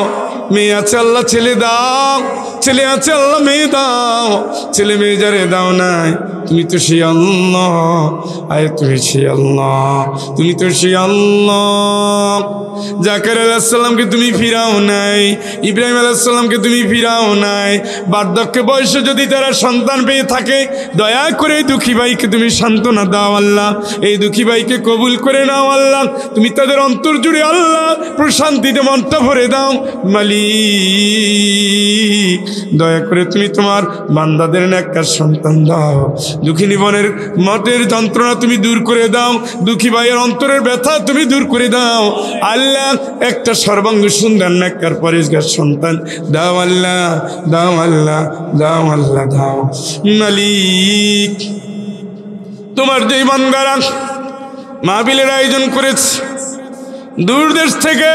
মেয়ে আছে আল্লাহ ছেলে দাও, ছেলে আছে আল্লাহ মেয়ে দাও, ছেলে মেয়ে যারে দাও নাই তুমি তো সেই আল্লাহ। আয় তুমি সেই আল্লাহ, তুমি তো সেই আল্লাহ। জাকার আলাইহিস সালামকে তুমি ফিরাও নাই, ইব্রাহিম আলাইহিস সালামকে তুমি ফিরাও নাই। বার্ধক্য বয়সে যদি তারা সন্তান পেয়ে থাকে, দয়া করে এই দুঃখী ভাইকে তুমি সান্ত্বনা দাও আল্লাহ, এই দুঃখী ভাইকে কবুল করে নাও আল্লাহ। তুমি তাদের অন্তর জুড়ে আল্লাহ প্রশান্তিতে মনটা ভরে দাও। মালিক দয়া করে তুমি তোমার বান্দাদের নেককার সন্তান দাও। দুঃখী জীবনের মতের যন্ত্রণা তুমি দূর করে দাও, দুঃখী ভাইয়ের অন্তরের ব্যথা তুমি দূর করে দাও আল্লাহ। একটা সর্বাঙ্গ সুন্দর নেককার পরেশগার সন্তান দাও আল্লাহ, দাও আল্লাহ, দাও আল্লাহ, দাও। মালিক তোমার যে বান্দারা মাহফিলের আয়োজন করেছে, দূর দেশ থেকে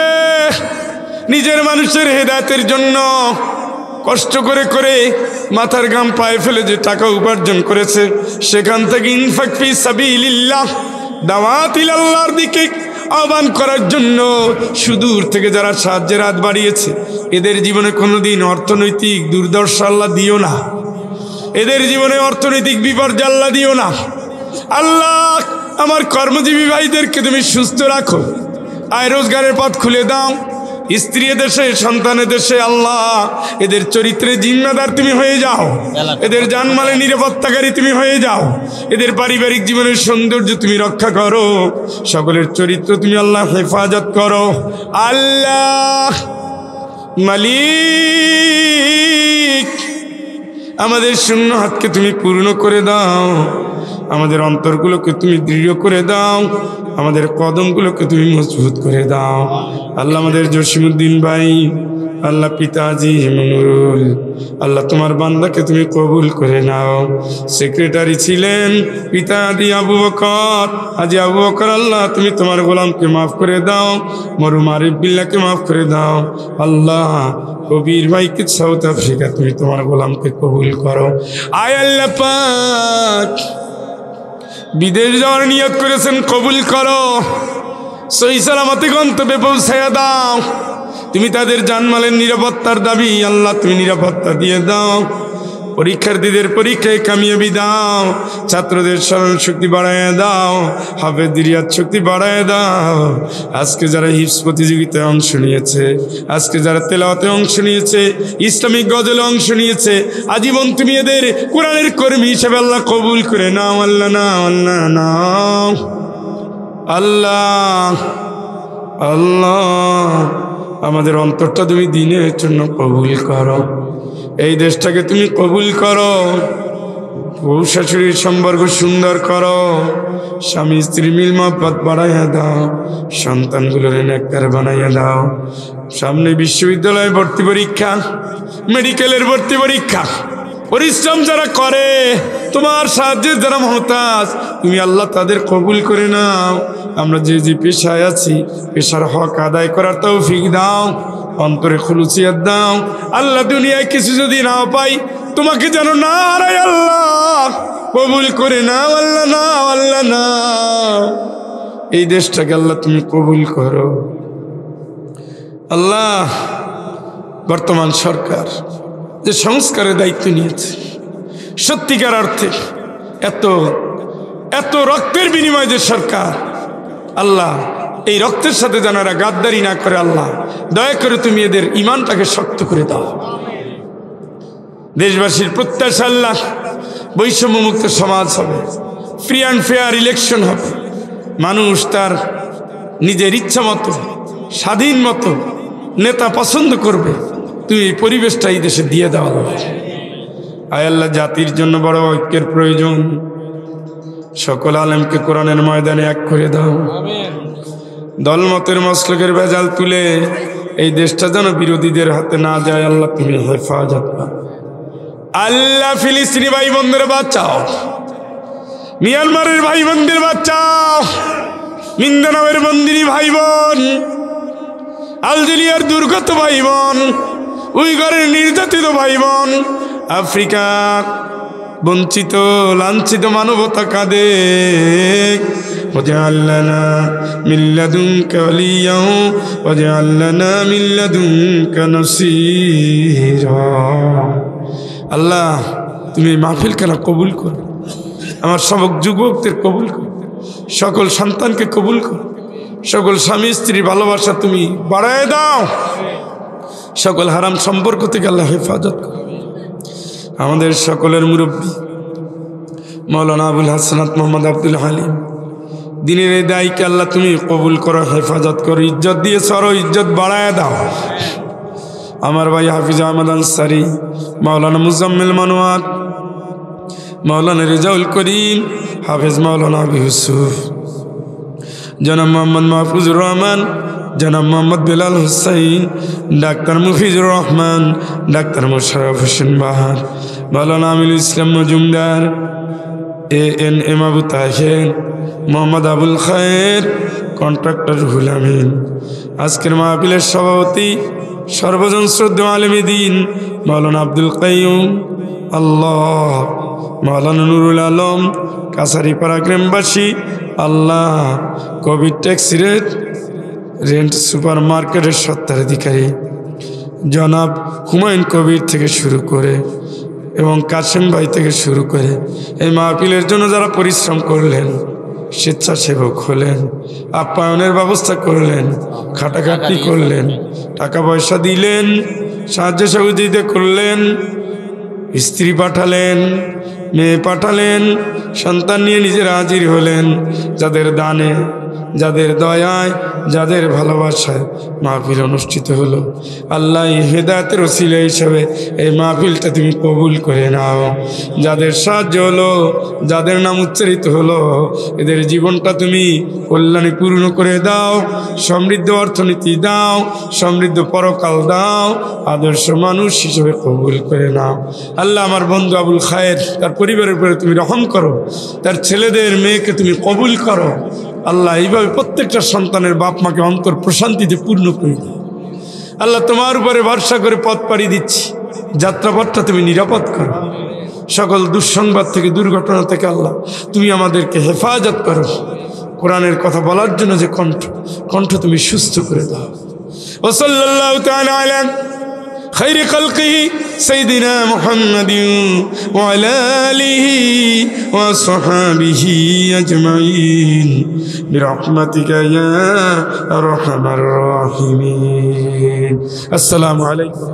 নিজের মানুষের হেদায়েতের জন্য কষ্ট করে করে মাথার ঘাম পায়ে ফেলে যে টাকা উপার্জন করেছে, সেখান থেকে ইনফাক ফি সাবিলিল্লাহ, দাওয়াত ইলাল্লাহর দিকে আহ্বান করার জন্য সুদূর থেকে যারা সাহায্যের হাত বাড়িয়েছে, এদের জীবনে কোনোদিন অর্থনৈতিক দুর্দশা আল্লাহ দিও না, এদের জীবনে অর্থনৈতিক বিপর্যয় আল্লাহ দিও না আল্লাহ। আমার কর্মজীবী ভাইদেরকে তুমি সুস্থ রাখো, আয় রোজগারের পথ খুলে দাও। স্ত্রী দেশে, সন্তানের দেশে আল্লাহ এদের চরিত্রে জিম্মাদার তুমি হয়ে যাও, এদের জানমালে নিরাপত্তাকারী তুমি হয়ে যাও, এদের পারিবারিক জীবনের সৌন্দর্য তুমি রক্ষা করো, সকলের চরিত্র তুমি আল্লাহ হেফাজত করো আল্লাহ। মালিক আমাদের শূন্য হাতকে তুমি পূর্ণ করে দাও, আমাদের অন্তরগুলোকে তুমি দৃঢ় করে দাও, আমাদের কদমগুলোকে তুমি মজবুত করে দাও আল্লাহ। আমাদের জসিমউদ্দিন ভাই আল্লাহ, পিতাজি মনুরুল আল্লাহ, তোমার বান্দাকে তুমি কবুল করে নাও। সেক্রেটারি ছিলেন পিতাজি আবু বকর, আজি আবু বকর আল্লাহ তুমি তোমার গোলামকে মাফ করে দাও, মরুম আরিফ বিল্লাহকে মাফ করে দাও আল্লাহ। কবির ভাইকে সাউথ আফ্রিকা তুমি তোমার গোলামকে কবুল করো। আয় আল্লাহ পাক বিদেশ যাওয়ার নিয়ত করেছেন কবুল করো, সহি সালামতে গন্তব্যে পৌঁছায়া দাও। তুমি তাদের জানমালের নিরাপত্তার দাবি আল্লাহ তুমি নিরাপত্তা দিয়ে দাও। পরীক্ষার্থীদের পরীক্ষায় কামিয়াবি দাও, ছাত্রদের স্মরণ শক্তি বাড়ায় দাও, হাফেজদের রিয়াদ শক্তি বাড়ায় দাও। আজকে যারা হিফজ প্রতিযোগিতায় অংশ নিয়েছে, আজকে যারা তেলাওয়াতে অংশ নিয়েছে, ইসলামিক গজলে অংশ নিয়েছে, আজীবন তুমি এদের কোরআনের কর্মী হিসেবে আল্লাহ কবুল করে নাও আল্লাহ, নাও আল্লাহ, নাও আল্লাহ। আল্লাহ আমাদের অন্তরটা তুমি দিনের জন্য কবুল করো, এই দেশটাকে তুমি কবুল করো, বউ শাশুড়ির সম্পর্ক সুন্দর করো, স্বামী স্ত্রী মিল মহব্বত বাড়াইয়া দাও, সন্তানগুলোর নেককার বানাইয়া দাও। সামনে বিশ্ববিদ্যালয়ে ভর্তি পরীক্ষা, মেডিকেলের ভর্তি পরীক্ষা, পরিশ্রম যারা করে, তোমার সাহায্যের যারা মহতাজ, তুমি আল্লাহ তাদের কবুল করে নাও। আমরা যে যে পেশায় আছি, পেশার হক আদায় করার তৌফিক দাও, অন্তরে খুলুসিয়াত দাও আল্লাহ। দুনিয়ায় কিছু যদি নাও পাই, তোমাকে যেন না হারাই আল্লাহ, কবুল করে নাও আল্লাহ, না আল্লাহ না। এই দেশটাকে আল্লাহ তুমি কবুল করো আল্লাহ। বর্তমান সরকার যে সংস্কারের দায়িত্ব নিয়েছে, সত্যিকার অর্থে এত এত রক্তের বিনিময়ে যে সরকার, আল্লাহ এই রক্তের সাথে যেন এরা গাদ্দারি না করে আল্লাহ দয়া করে তুমি এদের ইমানটাকে শক্ত করে দাও। দেশবাসীর প্রত্যাশা আল্লাহ বৈষম্যমুক্ত সমাজ হবে, ফ্রি অ্যান্ড ফেয়ার ইলেকশন হবে, মানুষ তার নিজের ইচ্ছা মতো স্বাধীন মতো নেতা পছন্দ করবে। তুমি এই পরিবেশটা এই দেশে দিয়ে দাও আয় আল্লাহ। জাতির জন্য বড় ঐক্যের প্রয়োজন, সকল আলেমকে কোরআনের ময়দানে এক করে দাও। দলমতের মসলকের ভেজাল তুলে এই দেশটা যেন বিরোধীদের হাতে না যায় আল্লাহ তুমি হেফাজত করো আল্লাহ। ফিলিস্তিনি ভাই বোনদের বাঁচাও, মিয়ানমারের ভাই বোনদের বাঁচাও, মিন্দানাওয়ের বন্দিনী ভাই বোন, আলজেরিয়ার দুর্গত ভাই বোন, উইগরের নির্যাতিত ভাই বোন, আফ্রিকা বঞ্চিত লাঞ্ছিত মানবতা কাঁদে। ওয়াজআল লানা মিন লাদুনকা ওয়ালিয়্যান ওয়াজআল লানা মিন লাদুনকা নাসীরা। আল্লাহ তুমি মাহফিল কেন কবুল করো, আমার সবক যুবকদের কবুল করো, সকল সন্তানকে কবুল করো, সকল স্বামী স্ত্রীর ভালোবাসা তুমি বাড়ায় দাও, সকল হারাম সম্পর্ক থেকে আল্লাহ হেফাজত করো। আমাদের সকলের মুরব্বী মৌলানা আবুল হাসনাত মোহাম্মদ আব্দুল হালিম, দিনের এই দায়ীকে আল্লাহ তুমি কবুল করো, হেফাজত করো, ইজ্জত দিয়ে সরো, ইজ্জত বাড়ায় দাও। আমার ভাই হাফিজ আহমদ আনসারি, মৌলানা মুজাম্মিল মানোয়ার, মৌলানা রেজাউল করিম, হাফিজ মৌলানা আবু ইউসুফ, জনাব মোহাম্মদ মাহফুজুর রহমান, জনাব মোহাম্মদ বেলাল হুসাইন, ডাক্তার মুফিজুর রহমান, ডাক্তার মোশাররফ হোসেন বাহার, মৌলানা আমিনুল ইসলাম মজুমদার, এএনএম আবু তাহের, মোহাম্মদ আবুল খায়ের, কন্ট্রাক্টর রুহুল আমিন। আজকের মাহফিলের সভাপতি সর্বজন শ্রদ্ধেয় আলেমে দ্বীন মৌলানা আব্দুল কাইয়ুম আল্লাহ, মৌলানা নুরুল আলম কাছারিপাড়া গ্রামবাসী আল্লাহ, কোভিড ট্যাক্সি রেন্ট সুপার মার্কেটের স্বত্বাধিকারী জনাব হুমায়ুন কবির থেকে শুরু করে এবং কাসেম ভাই থেকে শুরু করে এই মাহফিলের জন্য যারা পরিশ্রম করলেন, স্বেচ্ছাসেবক হলেন, আপ্যায়নের ব্যবস্থা করলেন, খাটাখাটনি করলেন, টাকা পয়সা দিলেন, সাহায্য সহযোগিতা করলেন, স্ত্রী পাঠালেন, মেয়ে পাঠালেন, সন্তান নিয়ে নিজেরা হাজির হলেন, যাদের দানে, যাদের দয়ায়, যাদের ভালোবাসায় মাহফিল অনুষ্ঠিত হলো, আল্লাহ হেদায়েতের ওসিলা হিসেবে এই মাহফিলটা তুমি কবুল করে নাও। যাদের সাহায্য হলো, যাদের নাম উচ্চারিত হলো, এদের জীবনটা তুমি কল্যাণে পূর্ণ করে দাও, সমৃদ্ধ অর্থনীতি দাও, সমৃদ্ধ পরকাল দাও, আদর্শ মানুষ হিসেবে কবুল করে নাও। আল্লাহ আমার বন্ধু আবুল খায়ের, তার পরিবারের উপরে তুমি রহম করো, তার ছেলেদের মেয়েকে তুমি কবুল করো। আল্লাহ এইভাবে প্রত্যেকটা সন্তানের বাপ মাকে অন্তর প্রশান্তিতে পূর্ণ করে দাও। আল্লাহ তোমার উপরে ভরসা করে পথ পাড়ি দিচ্ছি, যাত্রাপথটা তুমি নিরাপদ করো, সকল দুঃসংবাদ থেকে, দুর্ঘটনা থেকে আল্লাহ তুমি আমাদেরকে হেফাজত করো। কোরআনের কথা বলার জন্য যে কণ্ঠ তুমি সুস্থ করে দাও। ওয়া সাল্লাল্লাহু তাআলা আলা খায়রি খালকিহি সাইয়্যিদিনা মুহাম্মাদিন ওয়া আলা আলিহি ওয়া সাহবিহি আজমাইন বিরহমাতিকা ইয়া আরহামার রাহিমিন। আসসালামু আলাইকুম।